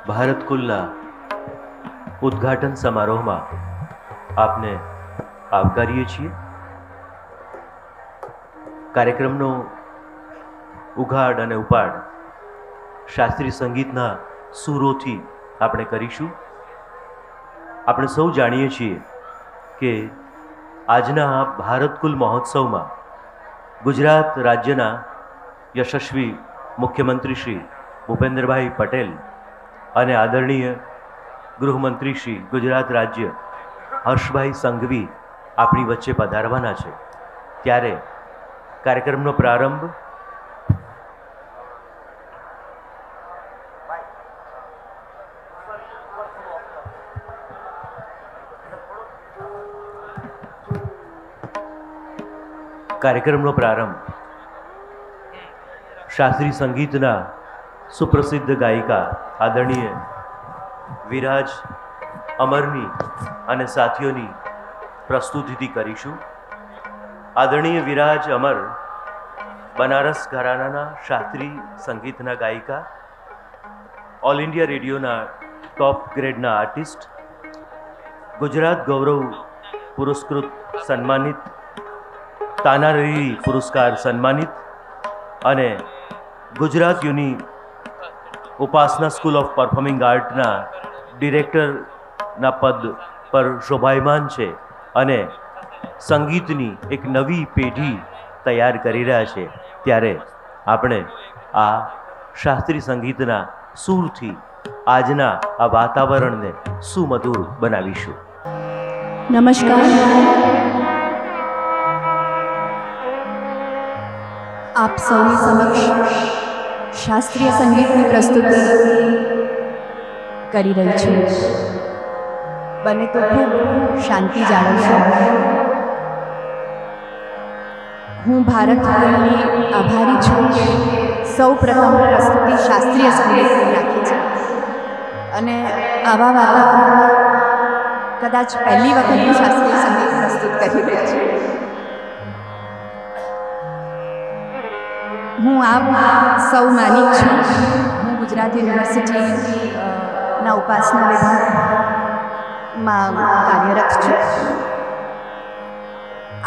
ભારત કુલના ઉદ્ઘાટન સમારોહમાં આપને આવકારીએ છીએ. કાર્યક્રમનો ઉઘાડ અને ઉપાડ શાસ્ત્રીય સંગીતના સૂરોથી આપણે કરીશું. આપણે સૌ જાણીએ છીએ કે આજના ભારત કુલ મહોત્સવમાં ગુજરાત રાજ્યના યશસ્વી મુખ્યમંત્રી શ્રી ભૂપેન્દ્રભાઈ પટેલ અને આદરણીય ગૃહમંત્રી શ્રી ગુજરાત રાજ્ય હર્ષભાઈ સંઘવી આપણી વચ્ચે પધારવાના છે. ત્યારે કાર્યક્રમનો પ્રારંભ શાસ્ત્રીય સંગીતના સુપ્રસિદ્ધ ગાયિકા આદરણીય વિરાજ અમરની અને સાથીઓની પ્રસ્તુતિથી કરીશું. આદરણીય વિરાજ અમર બનારસ ઘરાનાના શાસ્ત્રીય સંગીતના ગાયિકા, ઓલ ઇન્ડિયા રેડિયોના ટોપ ગ્રેડના આર્ટિસ્ટ, ગુજરાત ગૌરવ પુરસ્કૃત સન્માનિત, તાનારીરી પુરસ્કાર સન્માનિત અને ગુજરાત યુની ઉપાસના સ્કૂલ ઓફ પરફોર્મિંગ આર્ટના ડિરેક્ટરના પદ પર શોભાયમાન છે અને સંગીતની એક નવી પેઢી તૈયાર કરી રહ્યા છે. ત્યારે આપણે આ શાસ્ત્રીય સંગીતના સૂરથી આજના આ વાતાવરણને સુમધુર બનાવીશું. નમસ્કાર. આપ સૌની સમક્ષ શાસ્ત્રીય સંગીતની પ્રસ્તુતિ કરી રહી છું. બને તો ખૂબ શાંતિ જાળવશો. હું ભારત કુલની આભારી છું કે સૌ પ્રથમ પ્રસ્તુતિ શાસ્ત્રીય સંગીતની રાખી છે અને આવા વાતાવરણમાં કદાચ પહેલી વખત હું શાસ્ત્રીય સંગીત પ્રસ્તુત કરી રહી છું. હું આપ સૌ માનિક છું. હું ગુજરાત યુનિવર્સિટીના ઉપાસના વિભાગમાં કાર્યરત છું.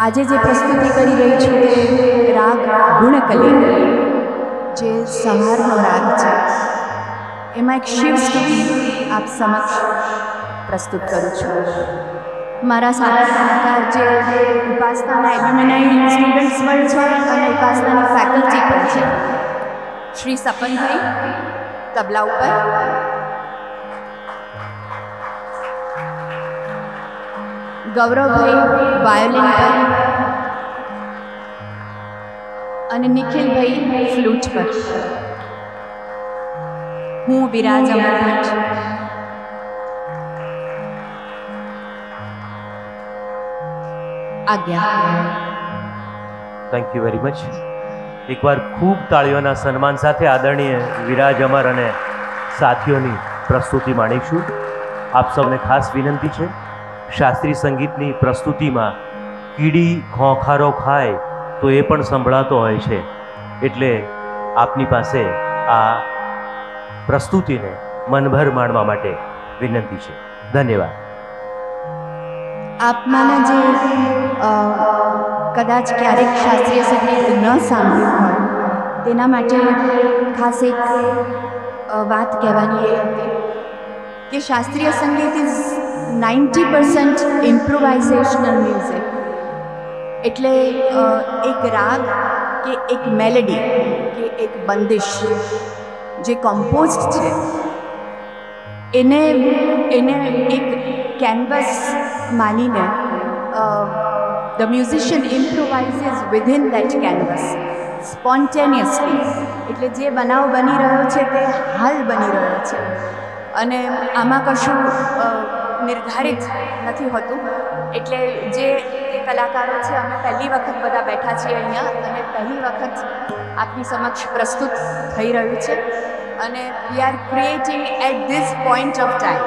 આજે જે પ્રસ્તુતિ કરી રહી છું તે રાગ ગુણકલી, જે સંહારનો રાગ છે, એમાં એક શિવ સ્તુતિ આપ સમક્ષ પ્રસ્તુત કરું છું. મારા સારા કલાકાર જે ઉપાસનાના એલ્યુમિનાઈ સ્ટુડન્ટ્સ પણ છે અને ઉપાસનાની ફેકલ્ટી પણ છે, શ્રી સપનભાઈ તબલા ઉપર, ગૌરવભાઈ વાયોલિન પર અને નિખિલભાઈ ફ્લૂટ પર. હું વિરાજ અમર ભટ્ટ આજ્ઞા. Thank you very much. એકવાર ખૂબ તાળીઓના સન્માન સાથે આદરણીય વિરાજ અમર અને સાથીઓની પ્રસ્તુતિ માણીશું. આપ સૌને ખાસ વિનંતી છે, શાસ્ત્રીય સંગીતની પ્રસ્તુતિમાં કીડી ખોંખારો ખાય તો એ પણ સંભળાતો હોય છે. એટલે આપની પાસે આ પ્રસ્તુતિને મનભર માણવા માટે વિનંતી છે. ધન્યવાદ. આપમાંના જે કદાચ ક્યારેક શાસ્ત્રીય સંગીત ન સાંભળ્યું હોય તેના માટે ખાસ એક વાત કહેવાની એ હતી કે શાસ્ત્રીય સંગીત ઇઝ 90% ઇમ્પ્રોવાઇઝેશનલ મ્યુઝિક. એટલે એક રાગ કે એક મેલેડી કે એક બંદિશ જે કમ્પોઝડ છે એને એક કેનવસ માનીને the musician improvises within that canvas spontaneously. એટલે જે બનાવ બની રહ્યો છે તે હાલ બની રહ્યો છે અને આમાં કશું નિર્ધારિત નથી હોતું. એટલે જે કલાકારો છે, અમે પહેલી વખત બધા બેઠા છીએ અહીંયા અને પહેલી વખત આપની સમક્ષ પ્રસ્તુત થઈ રહ્યું છે અને we are creating at this point of time.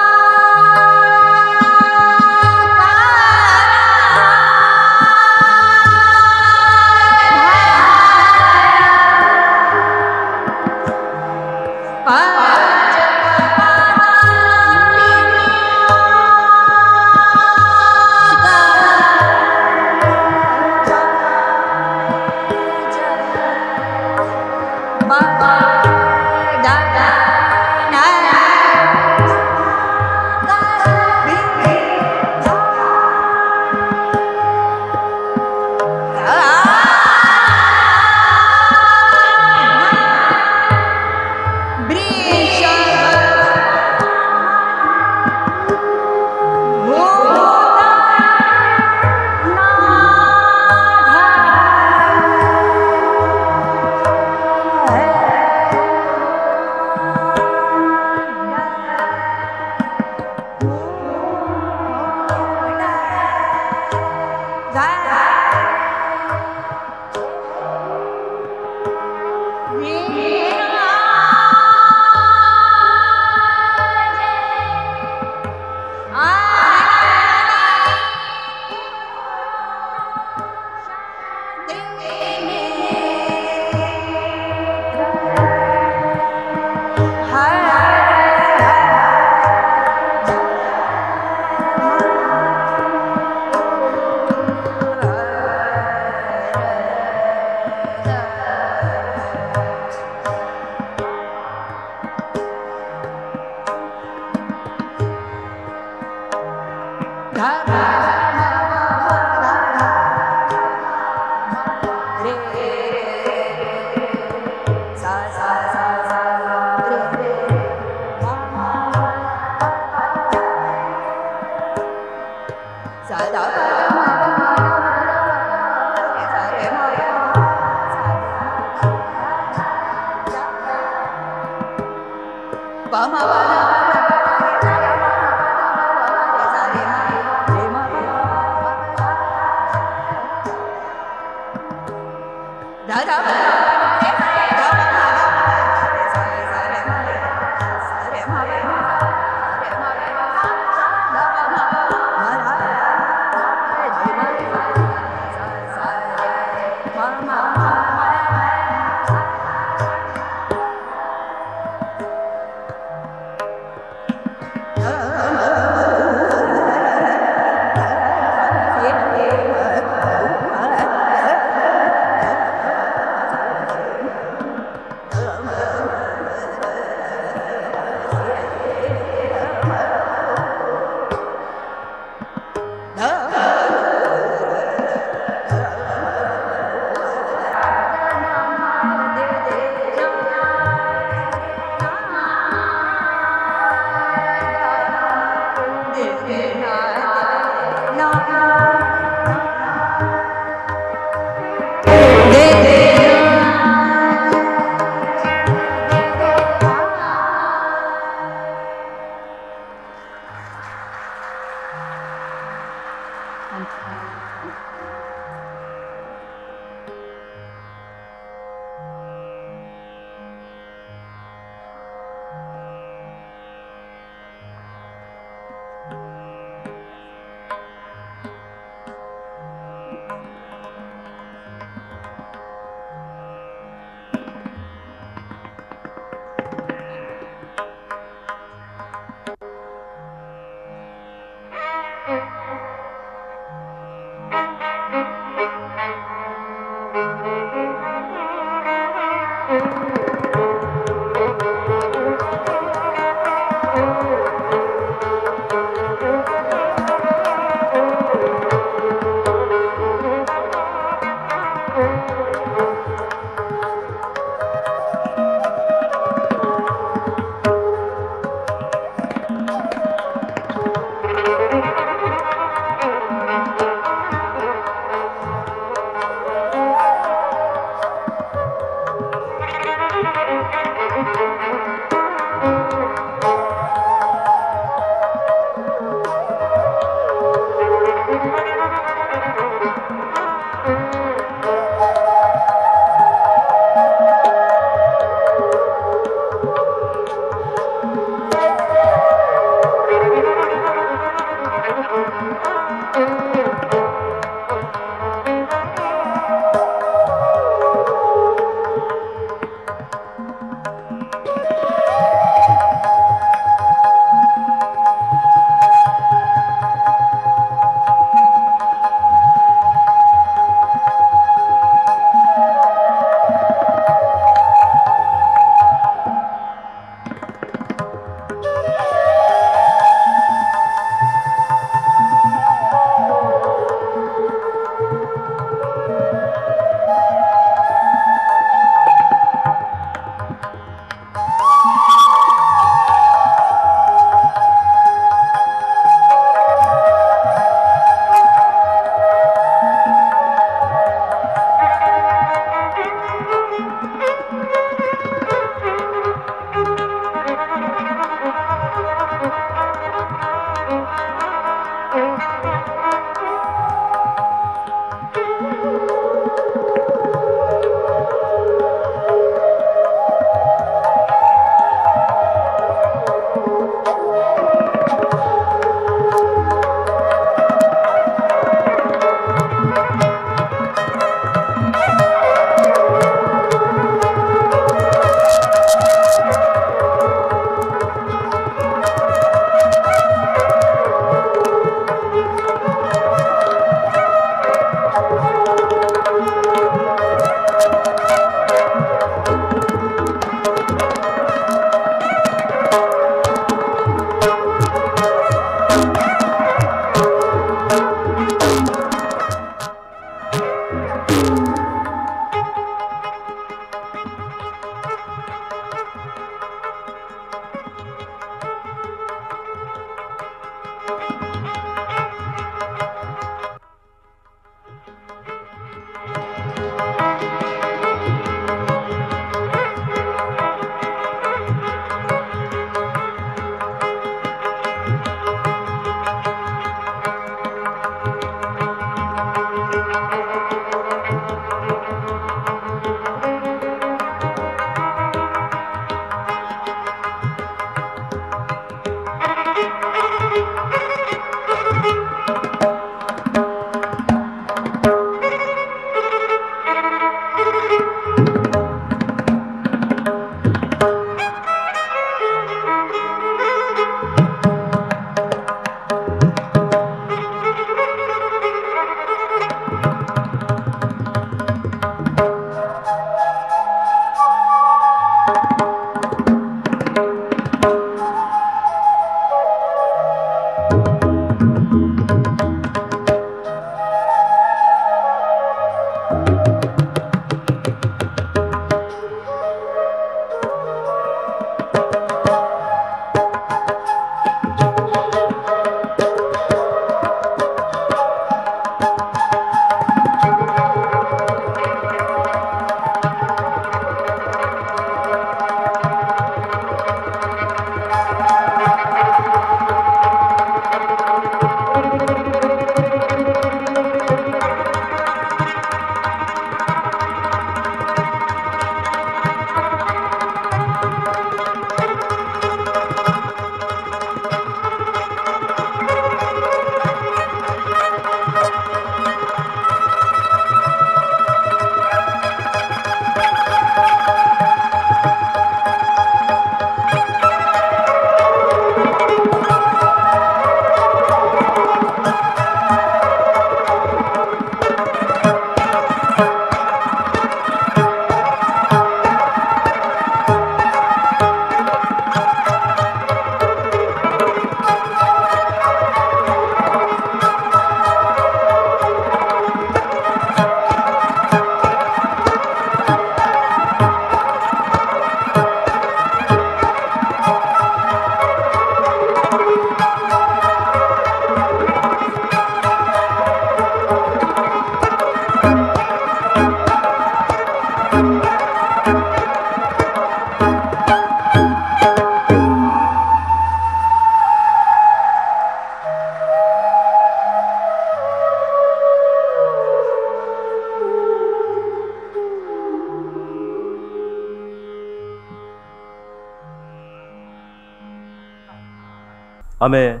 અમે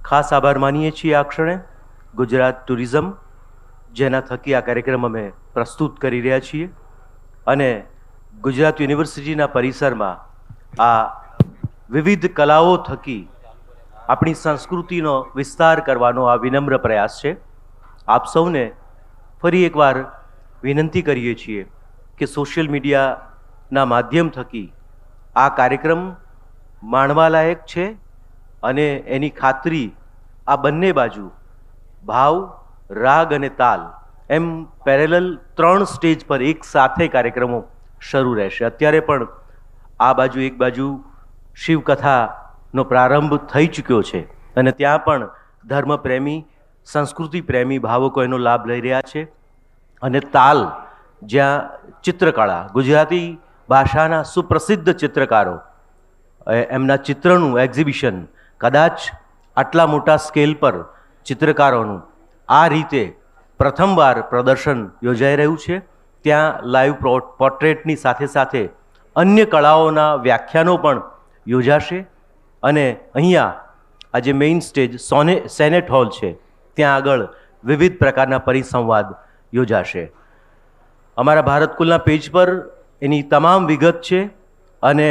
ખાસ આભાર માનીએ છીએ આ ક્ષણે ગુજરાત ટુરિઝમ, જેના થકી આ કાર્યક્રમ અમે પ્રસ્તુત કરી રહ્યા છીએ, અને ગુજરાત યુનિવર્સિટીના પરિસરમાં આ વિવિધ કલાઓ થકી આપણી સંસ્કૃતિનો વિસ્તાર કરવાનો આ વિનમ્ર પ્રયાસ છે. આપ સૌને ફરી એકવાર વિનંતી કરીએ છીએ કે સોશિયલ મીડિયાના માધ્યમ થકી આ કાર્યક્રમ માણવાલાયક છે, અને એની ખાતરી આ બંને બાજુ ભાવ, રાગ અને તાલ એમ પેરેલલ 3 સ્ટેજ પર એક સાથે કાર્યક્રમો શરૂ રહેશે. અત્યારે પણ આ બાજુ એક બાજુ શિવકથાનો પ્રારંભ થઈ ચૂક્યો છે, અને ત્યાં પણ ધર્મપ્રેમી, સંસ્કૃતિ પ્રેમી ભાવકો એનો લાભ લઈ રહ્યા છે. અને તાલ, જ્યાં ચિત્રકળા, ગુજરાતી ભાષાના સુપ્રસિદ્ધ ચિત્રકારો એમના ચિત્રનું એક્ઝિબિશન, કદાચ આટલા મોટા સ્કેલ પર ચિત્રકારોનું આ રીતે પ્રથમવાર પ્રદર્શન યોજાઈ રહ્યું છે. ત્યાં લાઈવ પોર્ટ્રેટની સાથે સાથે અન્ય કળાઓના વ્યાખ્યાનો પણ યોજાશે. અને અહીંયા આજે મેઇન સ્ટેજ સેનેટ હોલ છે, ત્યાં આગળ વિવિધ પ્રકારના પરિસંવાદ યોજાશે. અમારા ભારત કુલના પેજ પર એની તમામ વિગત છે, અને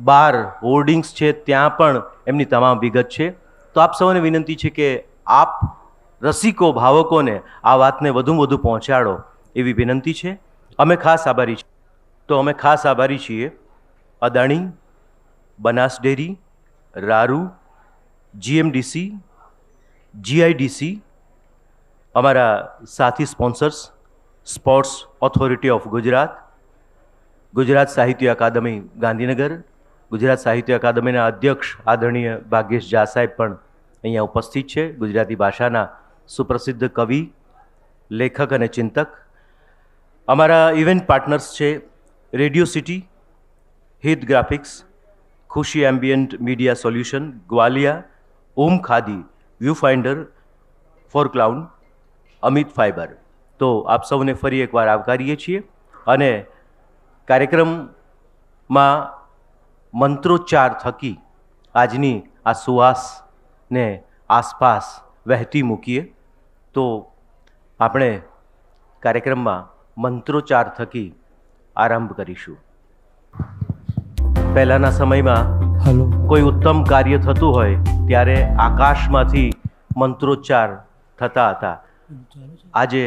બાર હોર્ડિંગ્સ છે, ત્યાં પણ એમની તમામ વિગત છે. તો આપ સૌને વિનંતી છે કે આપ રસિકો, ભાવકોને આ વાતને વધુમાં વધુ પહોંચાડો એવી વિનંતી છે. અમે ખાસ આભારી છીએ. તો અમે ખાસ આભારી છીએ અદાણી, બનાસ ડેરી, રારુ, GMDC, GIDC, અમારા સાથી sponsors sports authority of Gujarat, Gujarat Sahitya Akademi Gandhinagar, Gujarat સાહિત્ય અકાદમીના અધ્યક્ષ આદરણીય ભાગ્યેશ ઝા સાહેબ પણ અહીંયા ઉપસ્થિત છે, ગુજરાતી ભાષાના સુપ્રસિદ્ધ કવિ, લેખક અને ચિંતક. અમારા ઇવેન્ટ પાર્ટનર્સ છે radio city, Hit graphics, Khushi ambient media solution, Gwalia, Om Khadi, view finder, four clown, Amit fibre. તો આપ સૌને ફરી એકવાર આવકારીએ છીએ, અને કાર્યક્રમમાં મંત્રોચ્ચાર થકી આજની આ સુવાસને આસપાસ વહેતી મૂકીએ. તો આપણે કાર્યક્રમમાં મંત્રોચ્ચાર થકી આરંભ કરીશું. પહેલાંના સમયમાં કોઈ ઉત્તમ કાર્ય થતું હોય ત્યારે આકાશમાંથી મંત્રોચ્ચાર થતા હતા. આજે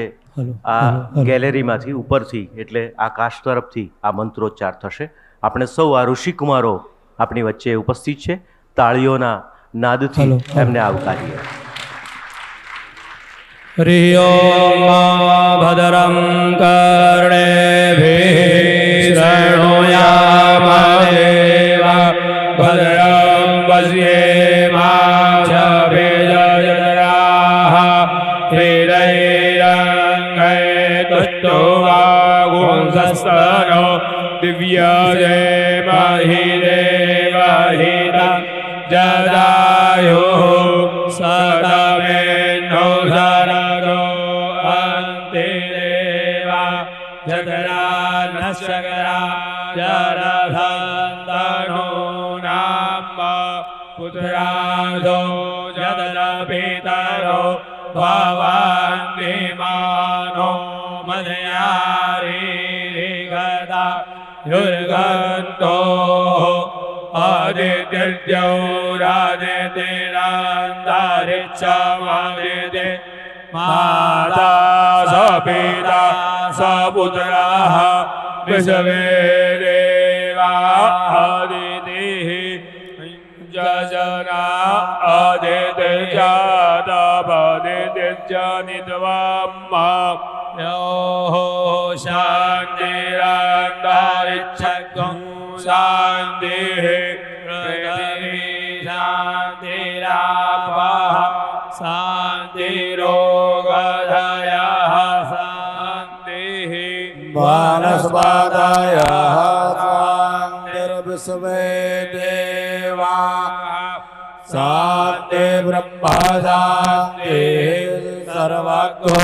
આ ગેલેરીમાંથી ઉપરથી, એટલે આકાશ તરફથી આ મંત્રોચ્ચાર થશે. આપણે સૌ આ ઋષિકુમારો આપણી વચ્ચે ઉપસ્થિત છે, તાળીઓના નાદથી એમને આવકારીએ. હરિ ઓમ ભદ્રં કર્ણેભિઃ શૃણુયામ દેવા ભદ્રં પશ્યેમાક્ષભિર્યજत्राः स्थिरैरङ्गैस्तुष्टुवागुंसस्तनो दिव्यदेवहि देवहितं जदायुः सदमेन्नो शरणो अन्तिदेवा जगरानशकरा जरधन्तनो नाम पुत्रादो जदलपितरो भवन्तिमानो मदयारीगदा युर्गन्तो आदित्यर्जौ रादितिरन्तरिक्षमदिति माता स पिता स पुत्रः विश्वे देवा आदितिः जजना आदित्यजातपदित्यनित्वम् योः शान्तिरन्तरिक्षं शान्तिः पृथिवी शान्तिरापः शान्तिरोगधयः शान्तिः वनस्पतयः शान्तिर्विश्वे देवा शान्ति ब्रह्म शान्तिः सर्वगो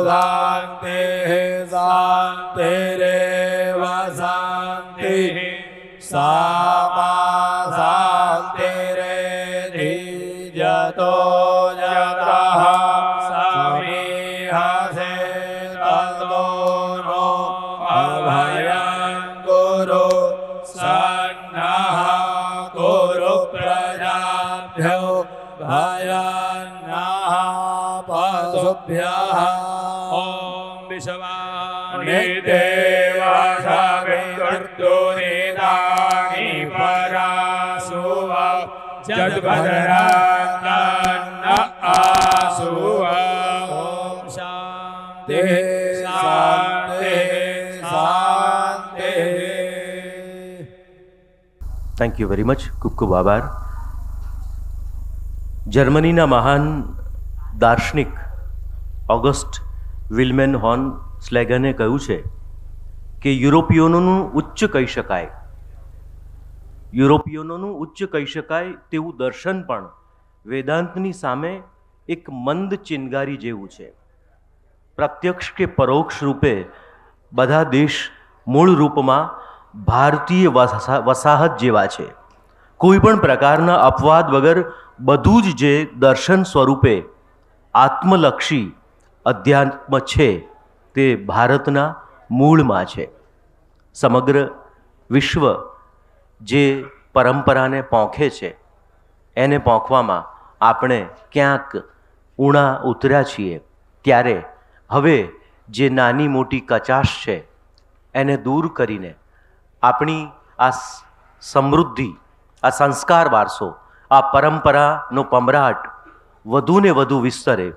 शान्तिः शान्तिरेव शान्तिः सामा शान्तिरेधि देवाभ्यः ॐ विश्वानि देवाशाविर्दुरितानि परासुव जद्भद्रान्न आसुव ॐ शान्ति शान्ति शान्ति। Thank you very much. ખૂબ ખૂબ આભાર. જર્મનીના મહાન દાર્શનિક ઓગસ્ટ વિલ્મેન હોર્ન સ્લેગને કહ્યું છે કે યુરોપિયનોનું ઉચ્ચ કહી શકાય તેવું દર્શન પણ વેદાંતની સામે એક મંદ ચિનગારી જેવું છે. પ્રત્યક્ષ કે પરોક્ષ રૂપે બધા દેશ મૂળ રૂપમાં ભારતીય વસાહત જેવા છે. કોઈ પણ પ્રકારના અપવાદ વગર બધું જ જે દર્શન સ્વરૂપે આત્મલક્ષી અધ્યાત્મ છે તે ભારતના મૂળમાં છે. સમગ્ર વિશ્વ જે પરંપરાને પોંખે છે એને પોંખવામાં આપણે ક્યાંક ઊણા ઉતર્યા છીએ. ત્યારે હવે જે નાની મોટી કચાશ છે એને દૂર કરીને આપણી આ સમૃદ્ધિ, આ સંસ્કાર વારસો, આ પરંપરાનો પમરાટ વધુ ને વધુ વિસ્તરે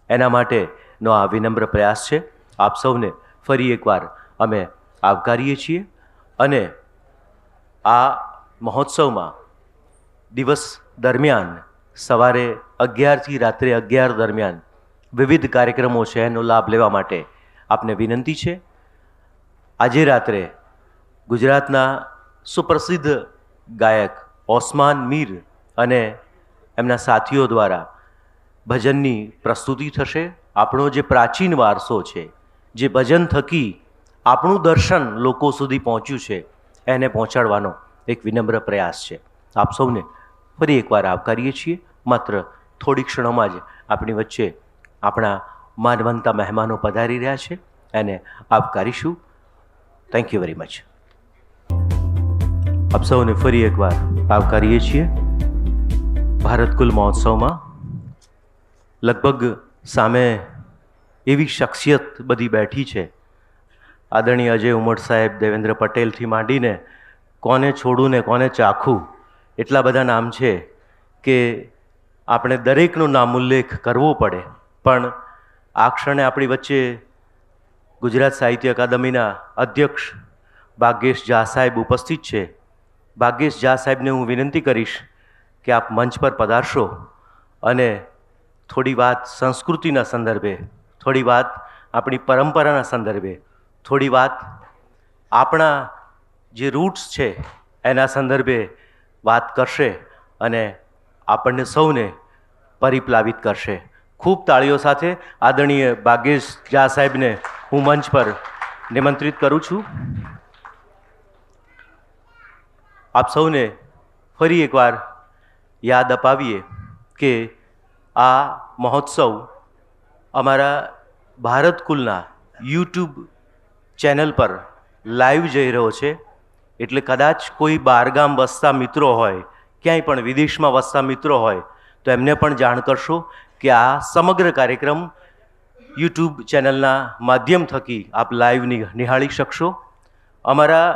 એના માટેનો આ વિનમ્ર પ્રયાસ છે. આપ સૌને ફરી એકવાર અમે આવકારીએ છીએ અને આ મહોત્સવમાં દિવસ દરમિયાન સવારે 11થી રાત્રે 11 દરમિયાન વિવિધ કાર્યક્રમો છે એનો લાભ લેવા માટે આપને વિનંતી છે. આજે રાત્રે ગુજરાતના સુપ્રસિદ્ધ ગાયક ઓસ્માન મીર અને એમના સાથીઓ દ્વારા ભજનની પ્રસ્તુતિ થશે. આપણો જે પ્રાચીન વારસો છે, જે ભજન થકી આપણું દર્શન લોકો સુધી પહોંચ્યું છે એને પહોંચાડવાનો એક વિનમ્ર પ્રયાસ છે. આપ સૌને ફરી એકવાર આવકારીએ છીએ. માત્ર થોડી ક્ષણોમાં જ આપણી વચ્ચે આપણા માનવંતા મહેમાનો પધારી રહ્યા છે, એને આવકારીશું. Thank you very much. આપ સૌને ફરી એકવાર આવકારીએ છીએ ભારતકુલ મહોત્સવમાં. લગભગ સામે એવી શખ્સિયત બધી બેઠી છે. આદરણીય અજય ઉમટ સાહેબ, દેવેન્દ્ર પટેલથી માંડીને કોને છોડું ને કોને ચાખું એટલા બધા નામ છે કે આપણે દરેકનો નામ ઉલ્લેખ કરવો પડે. પણ આ ક્ષણે આપણી વચ્ચે ગુજરાત સાહિત્ય અકાદમીના અધ્યક્ષ ભાગ્યેશ ઝા સાહેબ ઉપસ્થિત છે. ભાગ્યેશ ઝા સાહેબને હું વિનંતી કરીશ કે આપ મંચ પર પધારશો અને થોડી વાત સંસ્કૃતિના સંદર્ભે, થોડી વાત આપણી પરંપરાના સંદર્ભે, થોડી વાત આપણા જે રૂટ્સ છે એના સંદર્ભે વાત કરશે અને આપણને સૌને પરિપ્લાવિત કરશે. ખૂબ તાળીઓ સાથે આદરણીય ભાગ્યેશ ઝા સાહેબને હું મંચ પર નિમંત્રિત કરું છું. આપ સૌને ફરી એકવાર યાદ અપાવીએ કે આ મહોત્સવ અમારા ભારતકુલના યુટ્યુબ ચેનલ પર લાઈવ જઈ રહ્યો છે. એટલે કદાચ કોઈ બહારગામ વસતા મિત્રો હોય, ક્યાંય પણ વિદેશમાં વસતા મિત્રો હોય તો એમને પણ જાણ કરશો કે આ સમગ્ર કાર્યક્રમ યુટ્યુબ ચેનલના માધ્યમ થકી આપ લાઈવ નિહાળી શકશો. અમારા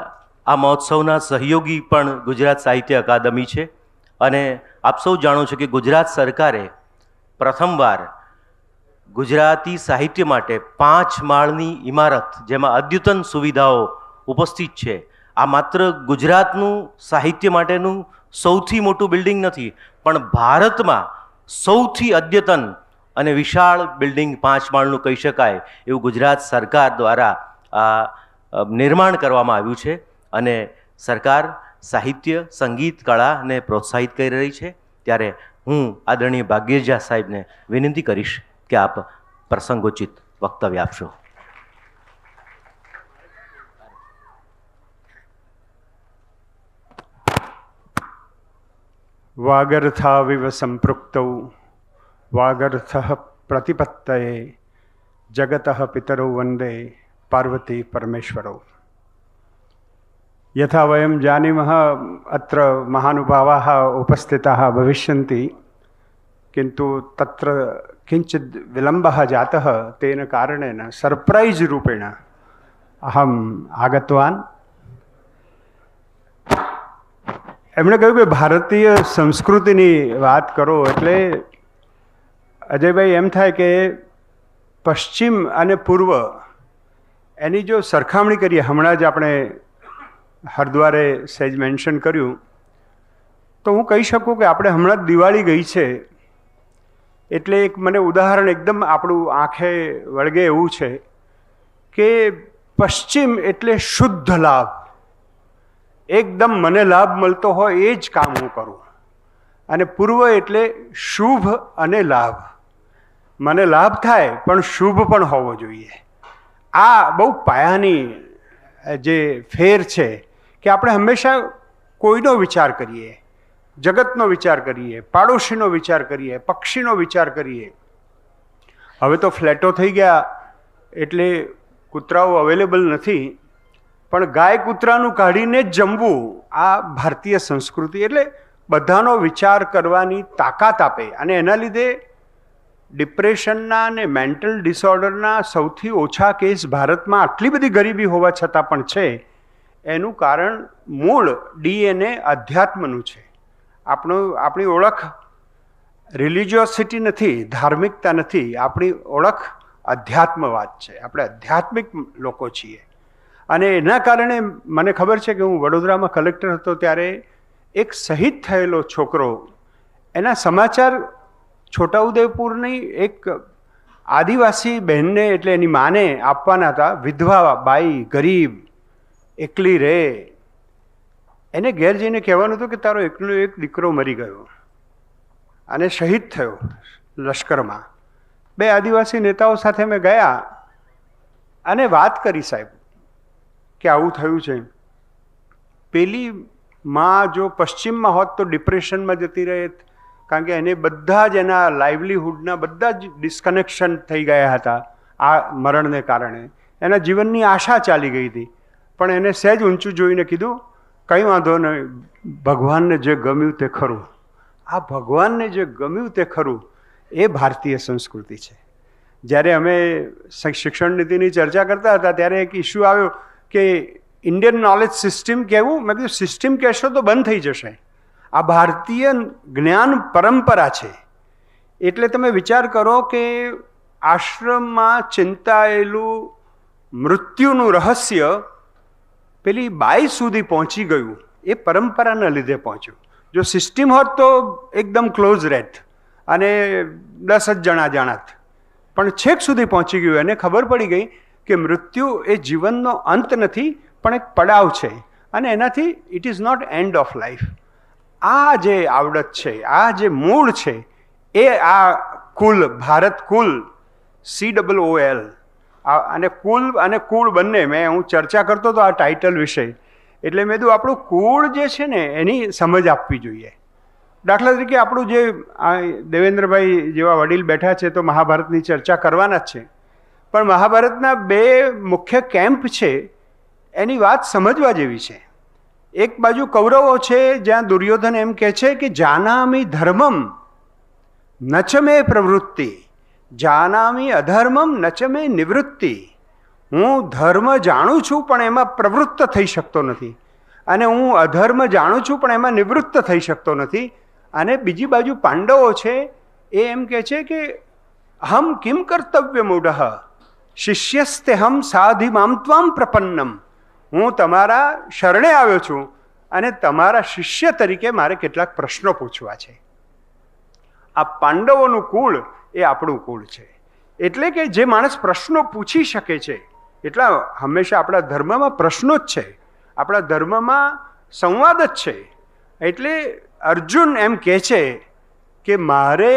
આ મહોત્સવના સહયોગી પણ ગુજરાત સાહિત્ય અકાદમી છે અને આપ સૌ જાણો છો કે ગુજરાત સરકારે પ્રથમવાર ગુજરાતી સાહિત્ય માટે 5 માળની ઇમારત, જેમાં અદ્યતન સુવિધાઓ ઉપસ્થિત છે. આ માત્ર ગુજરાતનું સાહિત્ય માટેનું સૌથી મોટું બિલ્ડિંગ નથી, પણ ભારતમાં સૌથી અદ્યતન અને વિશાળ બિલ્ડિંગ 5 માળનું કહી શકાય એવું ગુજરાત સરકાર દ્વારા નિર્માણ કરવામાં આવ્યું છે. અને સરકાર સાહિત્ય, સંગીત, કળાને પ્રોત્સાહિત કરી રહી છે. ત્યારે હું આદરણીય ભાગ્યેશ ઝા સાહેબને વિનંતી કરીશ કે આપ પ્રસંગોચિત વક્તવ્ય આપશો. વાગર્થાવિવ સંપૃક્તૌ વાગર્થઃ પ્રતિપત્તયે જગતઃ પિતરૌ વંદે પાર્વતી પરમેશ્વરૌ. यथा वयं जानीमः अत्र महानुभावाः उपस्थिताः भविष्यन्ति, किन्तु तत्र किञ्चित् विलम्बः जातः, तेन कारणेन सर्प्रैस् रूपेण अहम् आगतवान्. એમણે કહ્યું કે ભારતીય સંસ્કૃતિની વાત કરો એટલે અજયભાઈ એમ થાય કે પશ્ચિમ અને પૂર્વ એની જો સરખામણી કરીએ, હમણાં જ આપણે હરદ્વારે સહેજ મેન્શન કર્યું, તો હું કહી શકું કે આપણે હમણાં જ દિવાળી ગઈ છે એટલે એક મને ઉદાહરણ એકદમ આપણું આંખે વળગે એવું છે કે પશ્ચિમ એટલે શુદ્ધ લાભ, એકદમ મને લાભ મળતો હોય એ જ કામ હું કરું, અને પૂર્વ એટલે શુભ અને લાભ, મને લાભ થાય પણ શુભ પણ હોવો જોઈએ. આ બહુ પાયાની જે ફેર છે કે આપણે હંમેશા કોઈનો વિચાર કરીએ, જગતનો વિચાર કરીએ, પાડોશીનો વિચાર કરીએ, પક્ષીનો વિચાર કરીએ. હવે તો ફ્લેટો થઈ ગયા એટલે કૂતરાઓ અવેલેબલ નથી, પણ ગાય કૂતરાનું કાઢીને જ જમવું આ ભારતીય સંસ્કૃતિ. એટલે બધાનો વિચાર કરવાની તાકાત આપે, અને એના લીધે ડિપ્રેશનના અને મેન્ટલ ડિસઓર્ડરના સૌથી ઓછા કેસ ભારતમાં આટલી બધી ગરીબી હોવા છતાં પણ છે. એનું કારણ મૂળ ડીએનએ અધ્યાત્મનું છે. આપણી ઓળખ રિલિજિયોસિટી નથી, ધાર્મિકતા નથી, આપણી ઓળખ અધ્યાત્મવાદ છે. આપણે આધ્યાત્મિક લોકો છીએ. અને એના કારણે મને ખબર છે કે હું વડોદરામાં કલેક્ટર હતો ત્યારે એક શહીદ થયેલો છોકરો, એના સમાચાર છોટાઉદેપુરની એક આદિવાસી બહેનને એટલે એની માને આપવાના હતા. વિધવા બાઈ, ગરીબ, એકલી રહે. એને ઘેર જઈને કહેવાનું હતું કે તારો એકનો એક દીકરો મરી ગયો અને શહીદ થયો લશ્કરમાં. બે આદિવાસી નેતાઓ સાથે મેં ગયા અને વાત કરી, સાહેબ કે આવું થયું છે. પેલી માં જો પશ્ચિમમાં હોત તો ડિપ્રેશનમાં જતી રહે, કારણ કે એને બધા જ એના લાઇવલીહુડના બધા જ ડિસ્કનેક્શન થઈ ગયા હતા આ મરણને કારણે. એના જીવનની આશા ચાલી ગઈ હતી, પણ એને સહેજ ઊંચું જોઈને કીધું કંઈ વાંધો નહીં, ભગવાનને જે ગમ્યું તે ખરું. આ ભગવાનને જે ગમ્યું તે ખરું એ ભારતીય સંસ્કૃતિ છે. જ્યારે અમે શિક્ષણ નીતિની ચર્ચા કરતા હતા ત્યારે એક ઇસ્યુ આવ્યો કે ઇન્ડિયન નોલેજ સિસ્ટમ કહેવું. મેં કીધું સિસ્ટમ કહેશો તો બંધ થઈ જશે. આ ભારતીય જ્ઞાન પરંપરા છે. એટલે તમે વિચાર કરો કે આશ્રમમાં ચિંતાયેલું મૃત્યુનું રહસ્ય પેલી બાઈ સુધી પહોંચી ગયું, એ પરંપરાના લીધે પહોંચ્યું. જો સિસ્ટમ હોત તો એકદમ ક્લોઝ રહેત અને 10 જ જણા જાણત, પણ છેક સુધી પહોંચી ગયું. એને ખબર પડી ગઈ કે મૃત્યુ એ જીવનનો અંત નથી, પણ એક પડાવ છે, અને એનાથી it is not end of life. આ જે આવડત છે, આ જે મૂળ છે, એ આ કુલ, ભારત કુલ, COOL, અને કુલ અને કુળ બંને હું ચર્ચા કરતો હતો આ ટાઇટલ વિશે. એટલે મેં કીધું આપણું કુળ જે છે ને એની સમજ આપવી જોઈએ. દાખલા તરીકે આપણું જે દેવેન્દ્રભાઈ જેવા વડીલ બેઠા છે તો મહાભારતની ચર્ચા કરવાના જ છે, પણ મહાભારતના 2 મુખ્ય કેમ્પ છે એની વાત સમજવા જેવી છે. એક બાજુ કૌરવો છે જ્યાં દુર્યોધન એમ કહે છે કે જાનામી ધર્મમ નચ મે પ્રવૃત્તિ, જાનામી અધર્મમ નચ મે નિવૃત્તિ. હું ધર્મ જાણું છું પણ એમાં પ્રવૃત્ત થઈ શકતો નથી, અને હું અધર્મ જાણું છું પણ એમાં નિવૃત્ત થઈ શકતો નથી. અને બીજી બાજુ પાંડવો છે એ એમ કહે છે કે હમ કિમ કર્તવ્ય મૂઢ શિષ્યસ્તે હમ સાધિ મામ ત્વામ પ્રપન્નમ. હું તમારા શરણે આવ્યો છું અને તમારા શિષ્ય તરીકે મારે કેટલાક પ્રશ્નો પૂછવા છે. આ પાંડવોનું કુળ એ આપણું કુળ છે. એટલે કે જે માણસ પ્રશ્નો પૂછી શકે છે, એટલા હંમેશા આપણા ધર્મમાં પ્રશ્નો જ છે, આપણા ધર્મમાં સંવાદ જ છે. એટલે અર્જુન એમ કહે છે કે મારે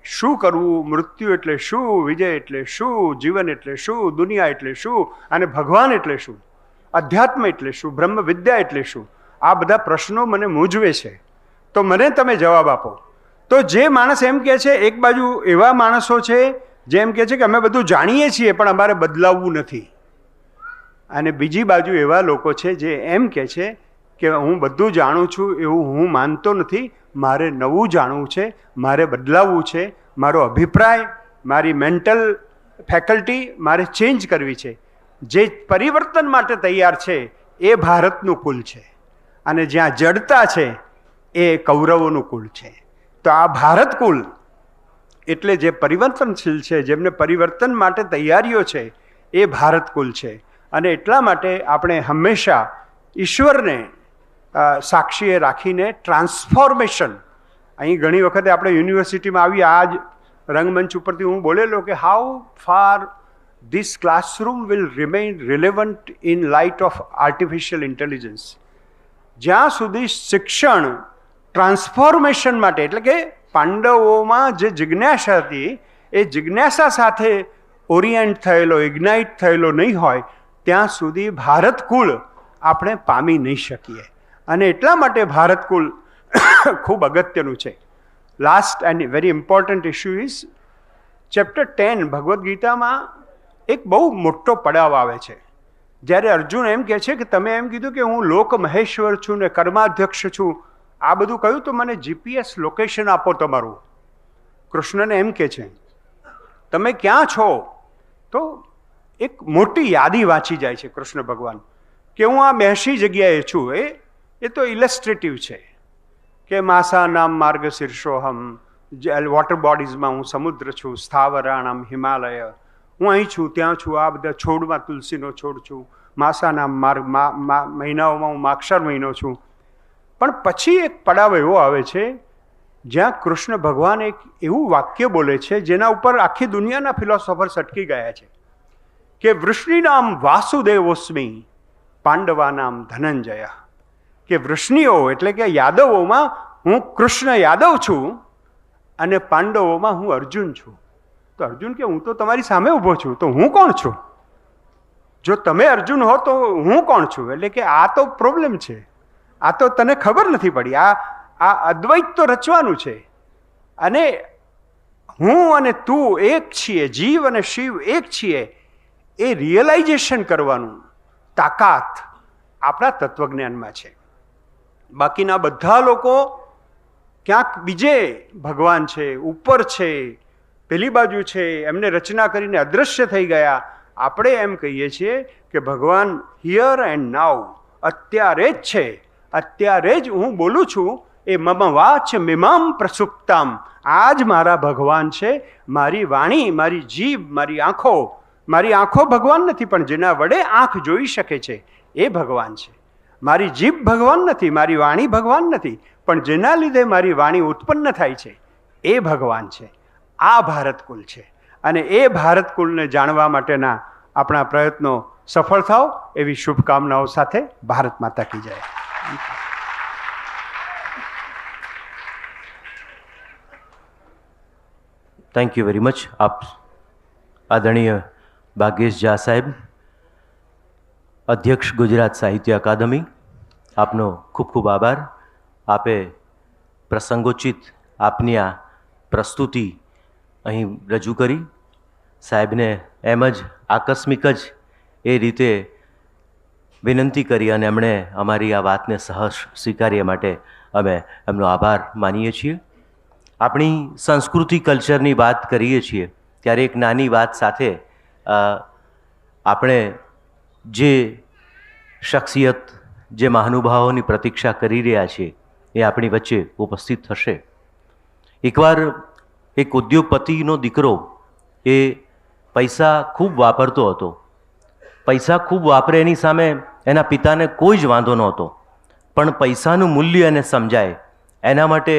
શું કરવું, મૃત્યુ એટલે શું, વિજય એટલે શું, જીવન એટલે શું, દુનિયા એટલે શું, અને ભગવાન એટલે શું, અધ્યાત્મ એટલે શું, બ્રહ્મ વિદ્યા એટલે શું. આ બધા પ્રશ્નો મને મૂંઝવે છે, તો મને તમે જવાબ આપો. તો જે માણસ એમ કહે છે, એક બાજુ એવા માણસો છે જે એમ કહે છે કે અમે બધું જાણીએ છીએ પણ અમારે બદલાવવું નથી, અને બીજી બાજુ એવા લોકો છે જે એમ કહે છે કે હું બધું જાણું છું એવું હું માનતો નથી, મારે નવું જાણવું છે, મારે બદલાવવું છે, મારો અભિપ્રાય મારી મેન્ટલ ફેકલ્ટી મારે ચેન્જ કરવી છે. જે પરિવર્તન માટે તૈયાર છે એ ભારતનું કુલ છે, અને જ્યાં જડતા છે એ કૌરવોનું કુલ છે. તો આ ભારત કુલ એટલે જે પરિવર્તનશીલ છે, જેમને પરિવર્તન માટે તૈયારીઓ છે, એ ભારત કુલ છે. અને એટલા માટે આપણે હંમેશા ઈશ્વરને સાક્ષીએ રાખીને ટ્રાન્સફોર્મેશન, અહીં ઘણી વખતે આપણે યુનિવર્સિટીમાં આવી આ જ રંગમંચ ઉપરથી હું બોલેલો કે how far this classroom will remain relevant in light of artificial intelligence. જ્યાં સુધી શિક્ષણ ટ્રાન્સફોર્મેશન માટે, એટલે કે પાંડવોમાં જે જિજ્ઞાસા હતી એ જિજ્ઞાસા સાથે ઓરિએન્ટ થયેલો, ઇગ્નાઇટ થયેલો નહીં હોય ત્યાં સુધી ભારત કુલ આપણે પામી નહીં શકીએ. અને એટલા માટે ભારત કુલ ખૂબ અગત્યનું છે. Last and very important issue is chapter 10 Bhagavad ગીતામાં એક બહુ મોટો પડાવ આવે છે. જ્યારે અર્જુન એમ કહે છે કે તમે એમ કીધું કે હું લોક મહેશ્વર છું ને કર્માધ્યક્ષ છું, આ બધું કહ્યું તો મને જીપીએસ લોકેશન આપો તમારું. કૃષ્ણને એમ કહે છે તમે ક્યાં છો? તો એક મોટી યાદી વાંચી જાય છે કૃષ્ણ ભગવાન કે હું આ 82 જગ્યાએ છું. એ તો ઇલસ્ટ્રેટિવ છે કે માસા નામ માર્ગ શીર્ષોહમ, વોટર બોડીઝમાં હું સમુદ્ર છું, સ્થાવરાણામ હિમાલય, હું અહીં છું ત્યાં છું, આ બધા છોડમાં તુલસીનો છોડ છું, માસાના માર્ગ મહિનાઓમાં હું માક્ષર મહિનો છું. પણ પછી એક પડાવ એવો આવે છે જ્યાં કૃષ્ણ ભગવાન એક એવું વાક્ય બોલે છે જેના ઉપર આખી દુનિયાના ફિલોસોફર્સ અટકી ગયા છે કે વૃષ્ણિનામ વાસુદેવોસ્મી પાંડવાનામ ધનંજય. કે વૃષ્ણિઓ એટલે કે યાદવોમાં હું કૃષ્ણ યાદવ છું અને પાંડવોમાં હું અર્જુન છું. તો અર્જુન કે હું તો તમારી સામે ઊભો છું, તો હું કોણ છું? જો તમે અર્જુન હો તો હું કોણ છું? એટલે કે આ તો પ્રોબ્લેમ છે, આ તો તને ખબર નથી પડી. આ અદ્વૈત તો રચવાનું છે, અને હું અને તું એક છીએ, જીવ અને શિવ એક છીએ, એ રિયલાઇઝેશન કરવાનું તાકાત આપણા તત્વજ્ઞાનમાં છે. બાકીના બધા લોકો ક્યાંક બીજે ભગવાન છે, ઉપર છે, પેલી બાજુ છે, એમને રચના કરીને અદૃશ્ય થઈ ગયા. આપણે એમ કહીએ છીએ કે ભગવાન હિયર એન્ડ નાઉ, અત્યારે જ છે, અત્યારે જ હું બોલું છું. એ મમ વાચ મિમામ પ્રસુપ્તામ, આ જ મારા ભગવાન છે. મારી વાણી, મારી જીભ, મારી આંખો ભગવાન નથી, પણ જેના વડે આંખ જોઈ શકે છે એ ભગવાન છે. મારી જીભ ભગવાન નથી, મારી વાણી ભગવાન નથી, પણ જેના લીધે મારી વાણી ઉત્પન્ન થાય છે એ ભગવાન છે. આ ભારત કુલ છે, અને એ ભારત કુલને જાણવા માટેના આપણા પ્રયત્નો સફળ થાવ એવી શુભકામનાઓ સાથે ભારત માતા કી જય. Thank you very much. આપ આદરણીય ભાગ્યેશ ઝા સાહેબ, અધ્યક્ષ ગુજરાત સાહિત્ય અકાદમી, આપનો ખૂબ ખૂબ આભાર. આપે પ્રસંગોચિત આપની આ પ્રસ્તુતિ અહીં રજૂ કરી. સાહેબને એમ જ આકસ્મિક જ એ રીતે વિનંતી કરી અને એમણે અમારી આ વાતને સહર્ષ સ્વીકાર્યા માટે અમે એમનો આભાર માનીએ છીએ. આપણી સંસ્કૃતિ કલ્ચરની વાત કરીએ છીએ ત્યારે એક નાની વાત સાથે આપણે જે શખ્સિયત, જે મહાનુભાવોની પ્રતીક્ષા કરી રહ્યા છીએ એ આપણી વચ્ચે ઉપસ્થિત થશે. એકવાર એક ઉદ્યોગપતિનો દીકરો એ પૈસા ખૂબ વાપરતો હતો. પૈસા ખૂબ વાપરે એની સામે એના પિતાને કોઈ જ વાંધો નહોતો, પણ પૈસાનું મૂલ્ય એને સમજાય એના માટે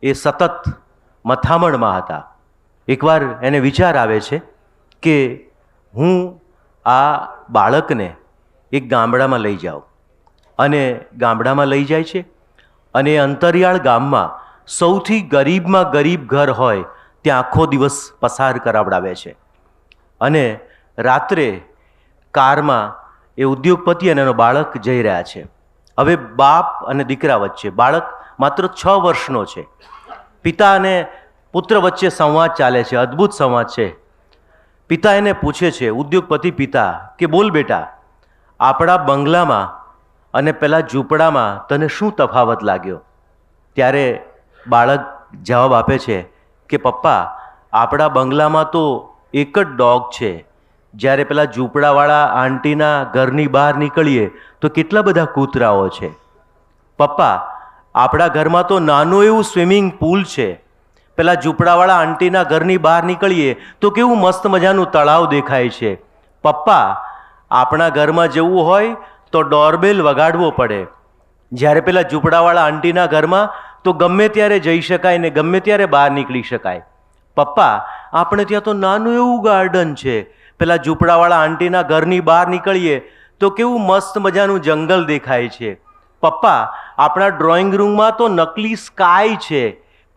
એ સતત મથામણમાં હતા. એકવાર એને વિચાર આવે છે કે હું આ બાળકને એક ગામડામાં લઈ જાઉં, અને ગામડામાં લઈ જાય છે અને અંતરિયાળ ગામમાં સૌથી ગરીબમાં ગરીબ ઘર હોય ત્યાં આખો દિવસ પસાર કરાવડાવે છે. અને રાત્રે કારમાં એ ઉદ્યોગપતિ અને એનો બાળક જઈ રહ્યા છે. હવે બાપ અને દીકરા વચ્ચે, બાળક માત્ર 6 વર્ષનો છે, પિતા અને પુત્ર વચ્ચે સંવાદ ચાલે છે, અદ્ભુત સંવાદ છે. પિતા એને પૂછે છે, ઉદ્યોગપતિ પિતા, કે બોલ બેટા, આપણા બંગલામાં અને પેલા ઝૂંપડામાં તને શું તફાવત લાગ્યો? ત્યારે બાળક જવાબ આપે છે કે પપ્પા, આપણા બંગલામાં તો એક જ ડોગ છે. જ્યારે પેલા ઝૂંપડાવાળા આંટીના ઘરની બહાર નીકળીએ તો કેટલા બધા કૂતરાઓ છે. પપ્પા, આપણા ઘરમાં તો નાનું એવું સ્વિમિંગ પુલ છે. પેલા ઝૂંપડાવાળા આંટીના ઘરની બહાર નીકળીએ તો કેવું મસ્ત મજાનું તળાવ દેખાય છે. પપ્પા, આપણા ઘરમાં જવું હોય તો ડોરબેલ વગાડવો પડે. જ્યારે પેલા ઝૂંપડાવાળા આંટીના ઘરમાં તો ગમે ત્યારે જઈ શકાય ને ગમે ત્યારે બહાર નીકળી શકાય. પપ્પા, આપણે ત્યાં તો નાનું એવું ગાર્ડન છે. પેલા ઝૂંપડાવાળા આંટીના ઘરની બહાર નીકળીએ તો કેવું મસ્ત મજાનું જંગલ દેખાય છે. પપ્પા, આપણા ડ્રોઈંગ રૂમમાં તો નકલી સ્કાય છે.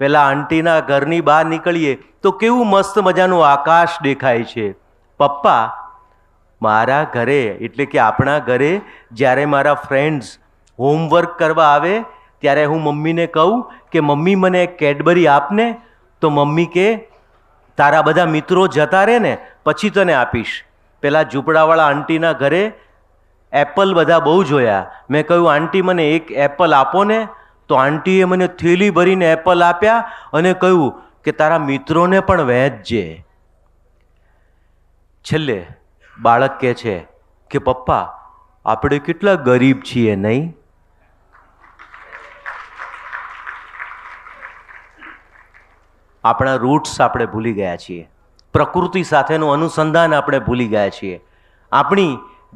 પેલા આંટીના ઘરની બહાર નીકળીએ તો કેવું મસ્ત મજાનું આકાશ દેખાય છે. પપ્પા, મારા ઘરે એટલે કે આપણા ઘરે જ્યારે મારા ફ્રેન્ડ્સ હોમવર્ક કરવા આવે ત્યારે હું મમ્મીને કહું કે મમ્મી મને એક કેડબરી આપને, તો મમ્મી કે તારા બધા મિત્રો જતા રહે ને પછી તને આપીશ. પેલા ઝૂંપડાવાળા આંટીના ઘરે એપલ બધા બહુ જોયા. મેં કહ્યું આંટી મને એક એપલ આપો ને, તો આંટીએ મને થેલી ભરીને એપલ આપ્યા અને કહ્યું કે તારા મિત્રોને પણ વહેંચજે. છેલ્લે બાળક કહે છે કે પપ્પા, આપણે કેટલા ગરીબ છીએ નહીં? આપણા રૂટ્સ આપણે ભૂલી ગયા છીએ. પ્રકૃતિ સાથેનું અનુસંધાન આપણે ભૂલી ગયા છીએ. આપણી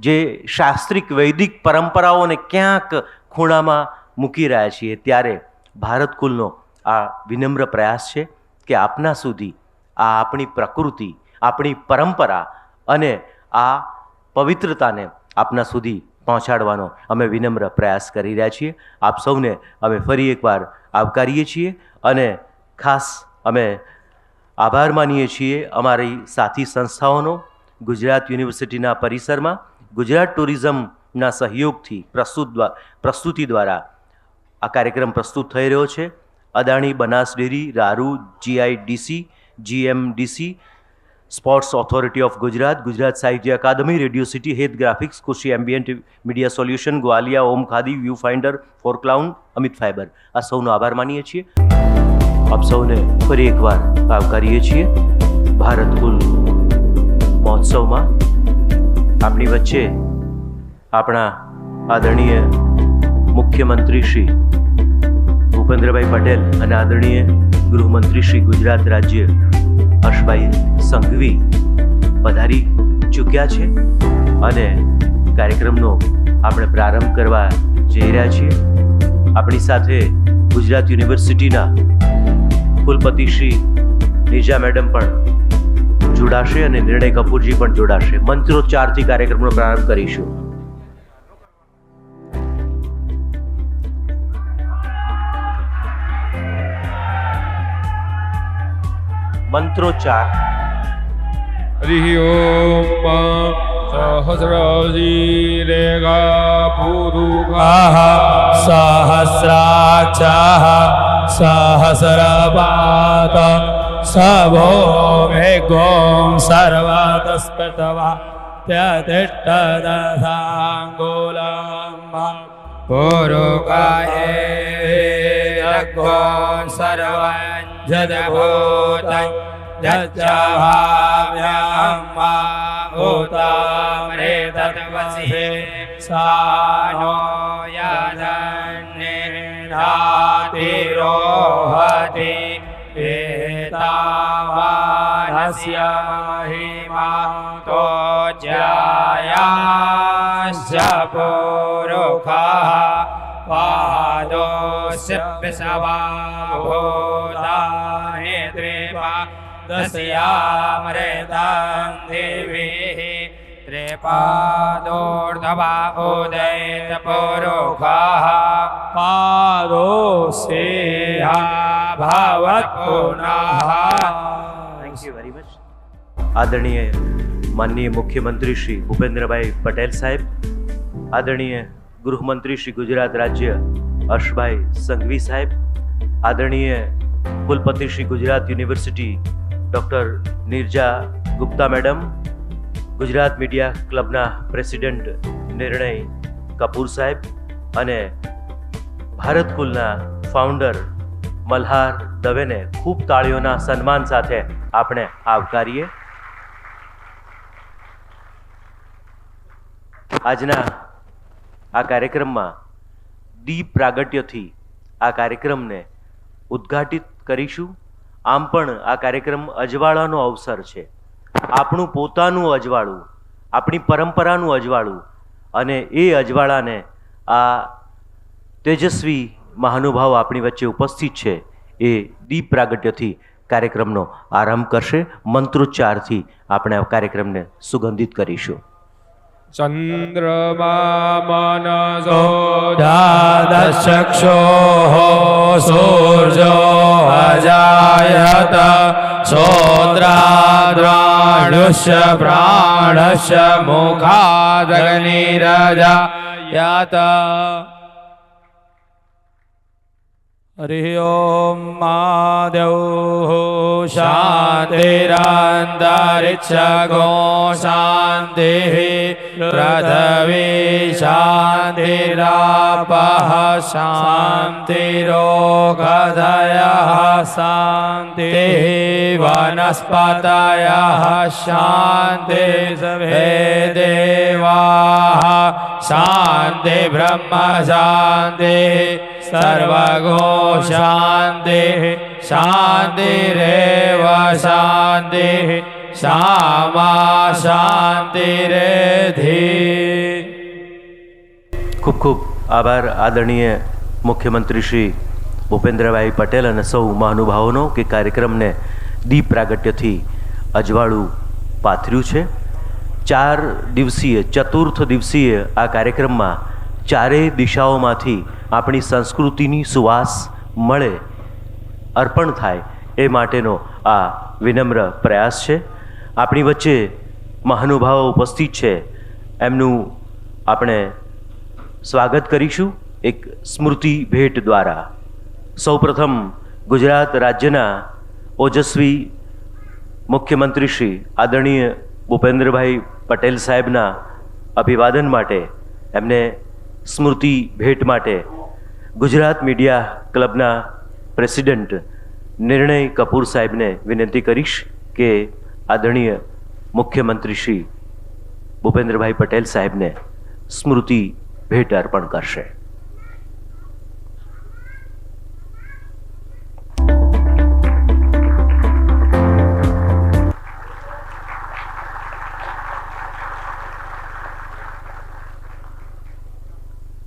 જે શાસ્ત્રિક વૈદિક પરંપરાઓને ક્યાંક ખૂણામાં મૂકી રહ્યા છીએ. ત્યારે ભારત કુલનો આ વિનમ્ર પ્રયાસ છે કે આપના સુધી આ આપણી પ્રકૃતિ, આપણી પરંપરા અને આ પવિત્રતાને આપના સુધી પહોંચાડવાનો અમે વિનમ્ર પ્રયાસ કરી રહ્યા છીએ. આપ સૌને અમે ફરી એકવાર આવકારીએ છીએ અને ખાસ અમે આભાર માનીએ છીએ અમારી સાથી સંસ્થાઓનો. ગુજરાત યુનિવર્સિટીના પરિસરમાં ગુજરાત ટુરિઝમના સહયોગથી પ્રસ્તુતિ દ્વારા આ કાર્યક્રમ પ્રસ્તુત થઈ રહ્યો છે. અદાણી બનાસ ડેરી, રારુ, GIDC, GMDC, sports authority of Gujarat, Gujarat Sahitya Akademi, radio city, Het graphics, Khushi ambient media solution, Gwalia, Om Khadi, view finder, four clown, Amit fibre, આ સૌનો આભાર માનીએ છીએ. આપ સૌને ફરી એકવાર આવકારીએ છીએ ભારત કુલ મહોત્સવમાં. આપણી વચ્ચે આપણા આદરણીય મુખ્યમંત્રી શ્રી ભૂપેન્દ્રભાઈ પટેલ અને આદરણીય ગૃહમંત્રી શ્રી ગુજરાત રાજ્ય હર્ષભાઈ સંઘવી પધારી ચૂક્યા છે અને કાર્યક્રમનો આપણે પ્રારંભ કરવા જઈ રહ્યા છીએ. આપણી સાથે ગુજરાત યુનિવર્સિટીના કુલપતિ શ્રી નીજા મેડમ પણ જોડાશે અને નિર્ણય કપૂરજી પણ જોડાશે. મંત્રોચ્ચારથી કાર્યક્રમનો પ્રારંભ કરીશું. મંત્રોચ્ચાર. હરિ ઓમ સહસ્રજીરેગા પુરુષાઃ સહસ્રાક્ષાઃ સહસ્રપાત સભો મેઘોં સર્વતસ્પૃતવા ત્યતિષ્ઠદશાંગુલમ પુરુષાય રઘ્વો સર્વં જદભૂતં જજ્જભાવ્યં ઉતામૃતત્વસિ સાનો યજન્નિર્ધાતિરોહતિ એતાવાનસ્ય મહિમા તો જ્યાયાસ્ય પુરુષાઃ પાદોસ્ય ભૂતાનિ ત્રિપા દસ્યામૃતં દેવીઃ ત્રિપાદોર્ધવા ઉદયત પુરુષાઃ પાદોસ્યા ભવત પુનઃ. Thank you very much. આદરણીય માનનીય મુખ્યમંત્રી શ્રી ભૂપેન્દ્રભાઈ પટેલ સાહેબ, આદરણીય ગૃહમંત્રી શ્રી ગુજરાત રાજ્ય હર્ષભાઈ સંઘવી સાહેબ, આદરણીય કુલપતિ Shri Gujarat university doctor Neerja Gupta madam, Gujarat media ક્લબના પ્રેસિડેન્ટ નિર્ણય કપૂર સાહેબ અને ભારત કુલના ફાઉન્ડર મલ્હાર દવેને ખૂબ તાળીઓના સન્માન સાથે આપણે આવકારીએ. આજના આ કાર્યક્રમમાં દીપ પ્રાગટ્યથી આ કાર્યક્રમને ઉદ્ઘાટિત કરીશું. આમ પણ આ કાર્યક્રમ અજવાળાનો અવસર છે. આપણું પોતાનું અજવાળું, આપણી પરંપરાનું અજવાળું, અને એ અજવાળાને આ તેજસ્વી મહાનુભાવ આપણી વચ્ચે ઉપસ્થિત છે એ દીપ પ્રાગટ્યથી કાર્યક્રમનો આરંભ કરશે. મંત્રોચ્ચારથી આપણે આ કાર્યક્રમને સુગંધિત કરીશું. ચંદ્રમા મનસો દાદશક્ષોઃ સૂર્જો અજાયત શ્રોત્રાદ્રાણુષ્ય પ્રાણસ્ય મુખાદગ્નિરજાયત. હરિ ઓમ મહાદેવ શાંતિરંતરિક્ષગો શાંતિ પૃથ્વી શાંતિરાપઃ શાંતિરોગધયઃ શાંતિ વનસ્પતયઃ શાંતિ સર્વે દેવાઃ શાંતિ બ્રહ્મ શાંતિ સર્વગો શાંતિ શાંતિરેવ શાંતિ શામા શાંતિરેધિ. ખૂબ ખૂબ આભાર આદરણીય મુખ્યમંત્રી શ્રી ભૂપેન્દ્રભાઈ પટેલ અને સૌ મહાનુભાવોનો કે કાર્યક્રમને દીપ પ્રાગટ્યથી અજવાળું પાથર્યું છે. 4 દિવસીય ચતુર્થ દિવસીય આ કાર્યક્રમમાં ચારેય દિશાઓમાંથી આપણી સંસ્કૃતિની સુવાસ મળે, અર્પણ થાય એ માટેનો આ વિનમ્ર પ્રયાસ છે. આપણી વચ્ચે મહાનુભાવો ઉપસ્થિત છે, એમનું આપણે સ્વાગત કરીશું એક સ્મૃતિ ભેટ દ્વારા. સૌપ્રથમ ગુજરાત રાજ્યના ઓજસ્વી મુખ્યમંત્રી શ્રી આદરણીય ભૂપેન્દ્રભાઈ પટેલ સાહેબના અભિવાદન માટે, એમને સ્મૃતિ ભેટ માટે ગુજરાત મીડિયા ક્લબના પ્રેસિડેન્ટ નિર્ણય કપૂર સાહેબને વિનંતી કરીશ કે આદરણીય મુખ્યમંત્રી શ્રી ભૂપેન્દ્રભાઈ પટેલ સાહેબને સ્મૃતિ ભેટ અર્પણ કરશે.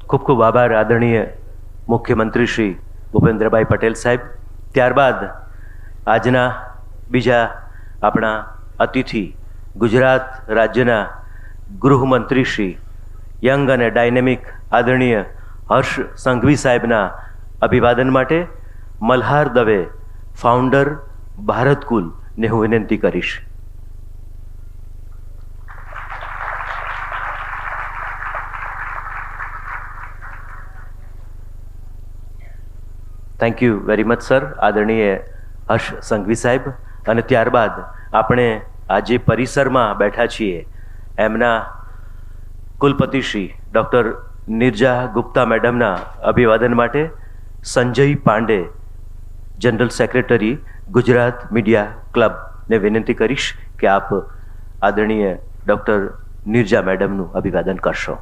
ખૂબ ખૂબ આભાર આદરણીય મુખ્યમંત્રી શ્રી ભૂપેન્દ્રભાઈ પટેલ સાહેબ. ત્યારબાદ આજના બીજા આપણા અતિથિ ગુજરાત રાજ્યના ગૃહમંત્રી શ્રી યંગ અને ડાયનેમિક આદરણીય હર્ષ સંઘવી સાહેબના અભિવાદન માટે મલ્હાર દવે ફાઉન્ડર ભારતકુલને હું વિનંતી કરીશ. Thank you very much sir, આદરણીય હર્ષ સંઘવી સાહેબ. અને ત્યારબાદ આપણે આજે પરિસરમાં બેઠા છીએ એમના કુલપતિ શ્રી ડૉક્ટર નિર્જા ગુપ્તા મેડમના અભિવાદન માટે Sanjay Pandey, general secretary Gujarat media ક્લબને વિનંતી કરીશ કે આપ આદરણીય ડૉક્ટર નિર્જા મેડમનું અભિવાદન કરશો.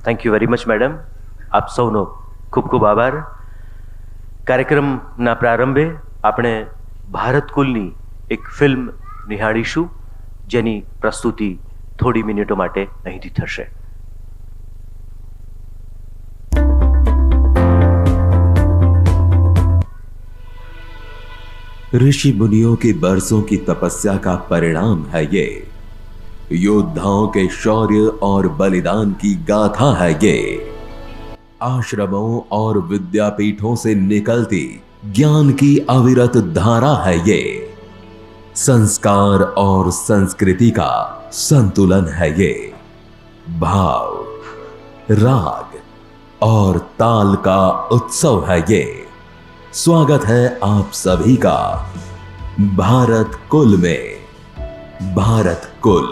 Thank you very much madam, આપ સૌનો ખૂબ ખૂબ આભાર. કાર્યક્રમના પ્રારંભે આપણે ભારતકુલની એક ફિલ્મ નિહાળીશું, જેની પ્રસ્તુતિ થોડી મિનિટો માટે અહીંથી થશે. ऋषि मुनियों के बरसों की तपस्या का परिणाम है ये, योद्धाओं के शौर्य और बलिदान की गाथा है ये, आश्रमों और विद्यापीठों से निकलती ज्ञान की अविरत धारा है ये, संस्कार और संस्कृति का संतुलन है ये, भाव, राग और ताल का उत्सव है ये. स्वागत है आप सभी का भारत कुल में. भारत कुल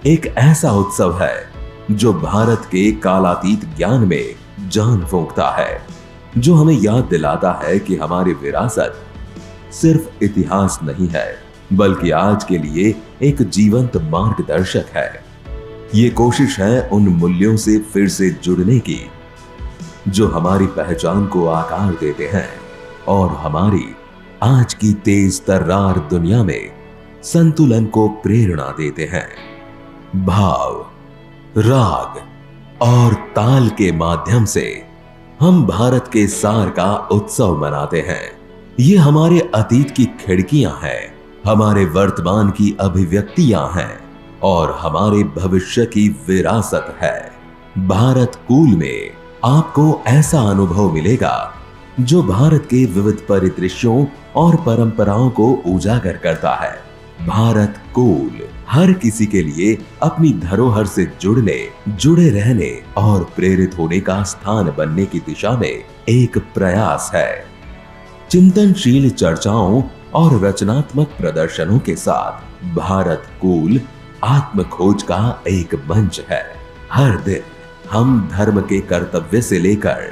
एक ऐसा उत्सव है जो भारत के कालातीत ज्ञान में जान फूंकता है, जो हमें याद दिलाता है कि हमारी विरासत सिर्फ इतिहास नहीं है बल्कि आज के लिए एक जीवंत मार्गदर्शक है। ये कोशिश है उन मूल्यों से फिर से जुड़ने की जो हमारी पहचान को आकार देते हैं और हमारी आज की तेज तर्रार दुनिया में संतुलन को प्रेरणा देते हैं। भाव, राग और ताल के माध्यम से हम भारत के सार का उत्सव मनाते हैं। ये हमारे अतीत की खिड़कियां हैं, हमारे वर्तमान की अभिव्यक्तियां हैं और हमारे भविष्य की विरासत है। भारत कूल में आपको ऐसा अनुभव मिलेगा जो भारत के विविध परिदृश्यों और परंपराओं को उजागर करता है। भारत कूल हर किसी के लिए अपनी धरोहर से जुड़ने, जुड़े रहने और प्रेरित होने का स्थान बनने की दिशा में एक प्रयास है। चिंतनशील चर्चाओं और रचनात्मक प्रदर्शनों के साथ भारत कूल आत्म खोज का एक मंच है। हर दिन हम धर्म के कर्तव्य से लेकर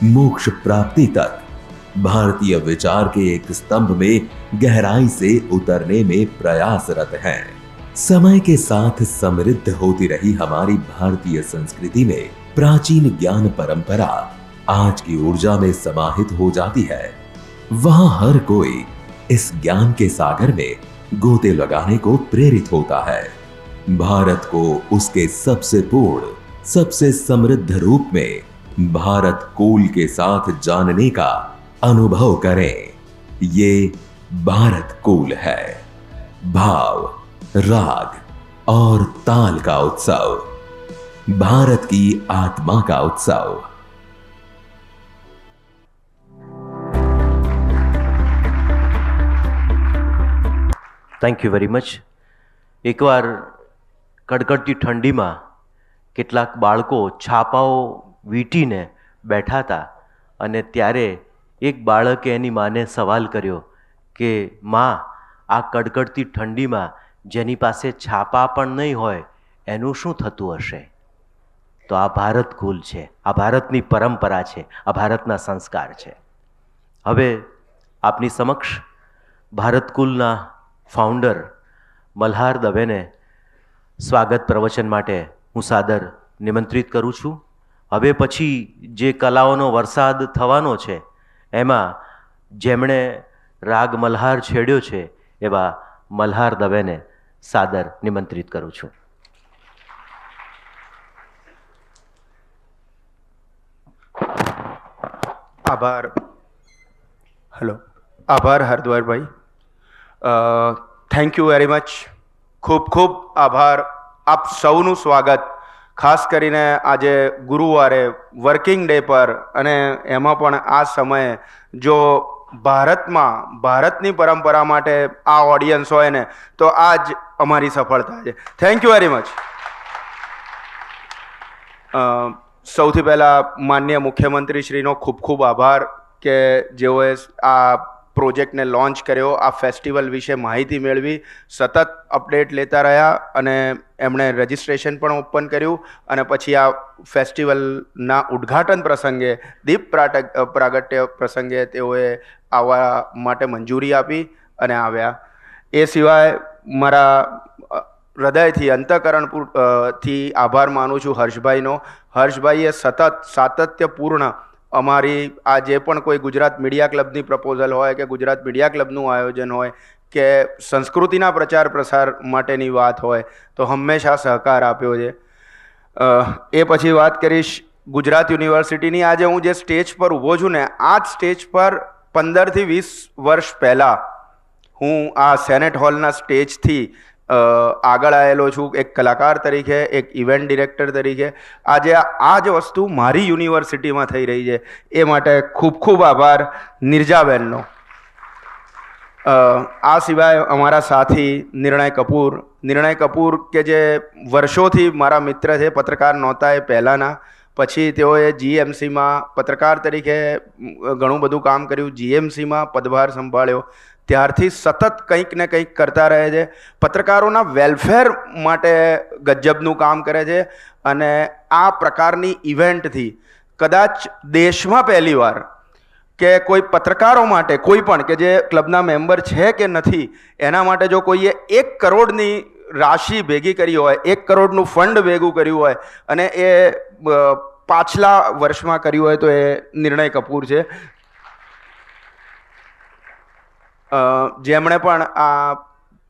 मोक्ष प्राप्ति तक भारतीय विचार के एक स्तंभ में गहराई से उतरने में प्रयासरत हैं। समय के साथ समृद्ध होती रही हमारी भारतीय संस्कृति में प्राचीन ज्ञान परंपरा आज की ऊर्जा में समाहित हो जाती है। वहां हर कोई इस ज्ञान के सागर में गोते लगाने को प्रेरित होता है। भारत को उसके सबसे पूर्ण, सबसे समृद्ध रूप में भारत कूल के साथ जानने का अनुभव करें। ये भारत कूल है, भाव, राग और ताल का उत्सव, भारत की आत्मा का उत्सव। Thank you very much. એકવાર કડકડતી ઠંડીમાં કેટલાક બાળકો છાપાઓ વીંટીને બેઠા હતા અને ત્યારે એક બાળકે એની માને સવાલ કર્યો કે માં, આ કડકડતી ઠંડીમાં જેની પાસે છાપા પણ નહીં હોય એનું શું થતું હશે? તો આ ભારત કુલ છે, આ ભારતની પરંપરા છે, આ ભારતના સંસ્કાર છે. હવે આપની સમક્ષ ભારત કુલના ફાઉન્ડર મલ્હાર દવેને સ્વાગત પ્રવચન માટે હું સાદર નિમંત્રિત કરું છું. હવે પછી જે કલાઓનો વરસાદ થવાનો છે એમાં જેમણે રાગ મલ્હાર છેડ્યો છે એવા મલ્હાર દવેને સાદર નિમંત્રિત કરું છું. આભાર. હેલો, આભાર હરદ્વારભાઈ. Thank you very much. ખૂબ ખૂબ આભાર. આપ સૌનું સ્વાગત, ખાસ કરીને આજે ગુરુવારે વર્કિંગ ડે પર, અને એમાં પણ આ સમયે જો ભારતમાં ભારતની પરંપરા માટે આ ઓડિયન્સ હોય ને તો આ જ અમારી સફળતા છે. Thank you very much. સૌથી પહેલાં માનનીય મુખ્યમંત્રીશ્રીનો ખૂબ ખૂબ આભાર કે જેઓએ આ પ્રોજેક્ટને લોન્ચ કર્યો, આ ફેસ્ટિવલ વિશે માહિતી મેળવી, સતત અપડેટ લેતા રહ્યા અને એમણે રજિસ્ટ્રેશન પણ ઓપન કર્યું અને પછી આ ફેસ્ટિવલના ઉદ્ઘાટન પ્રસંગે, દીપ પ્રાગટ્ય પ્રસંગે તેઓએ આવવા માટે મંજૂરી આપી અને આવ્યા. એ સિવાય મારા હૃદયથી, અંતઃકરણથી આભાર માનું છું હર્ષભાઈનો. હર્ષભાઈએ સતત સાતત્યપૂર્ણ અમારી આ જે પણ કોઈ ગુજરાત મીડિયા ક્લબની પ્રપોઝલ હોય કે ગુજરાત મીડિયા ક્લબનું આયોજન હોય કે સંસ્કૃતિના પ્રચાર પ્રસાર માટેની વાત હોય તો હંમેશા સહકાર આપ્યો છે. એ પછી વાત કરીશ ગુજરાત યુનિવર્સિટીની. આજે હું જે સ્ટેજ પર ઊભો છું ને, આ જ સ્ટેજ પર 15 થી 20 વર્ષ પહેલાં હું આ સેનેટ હોલના સ્ટેજથી આગળ આવેલો છું, એક કલાકાર તરીકે, એક ઇવેન્ટ ડિરેક્ટર તરીકે. આજે આ જ વસ્તુ મારી યુનિવર્સિટીમાં થઈ રહી છે, એ માટે ખૂબ ખૂબ આભાર નિર્જાબેનનો. આ સિવાય અમારા સાથી નિર્ણય કપૂર કે જે વર્ષોથી મારા મિત્ર છે, પત્રકાર નહોતા એ પહેલાંના, પછી તેઓએ જીએમસીમાં પત્રકાર તરીકે ઘણું બધું કામ કર્યું, જીએમસીમાં પદભાર સંભાળ્યો, ત્યારથી સતત કંઈક ને કંઈક કરતા રહે છે, પત્રકારોના વેલફેર માટે ગજબનું કામ કરે છે. અને આ પ્રકારની ઇવેન્ટથી કદાચ દેશમાં પહેલીવાર કે કોઈ પત્રકારો માટે કોઈ પણ કે જે ક્લબના મેમ્બર છે કે નથી એના માટે જો કોઈએ 1 કરોડની રાશિ ભેગી કરી હોય, 1 કરોડનું ફંડ ભેગું કર્યું હોય અને એ પાછલા વર્ષમાં કર્યું હોય તો એ નિર્ણય કપૂર છે, જેમણે પણ આ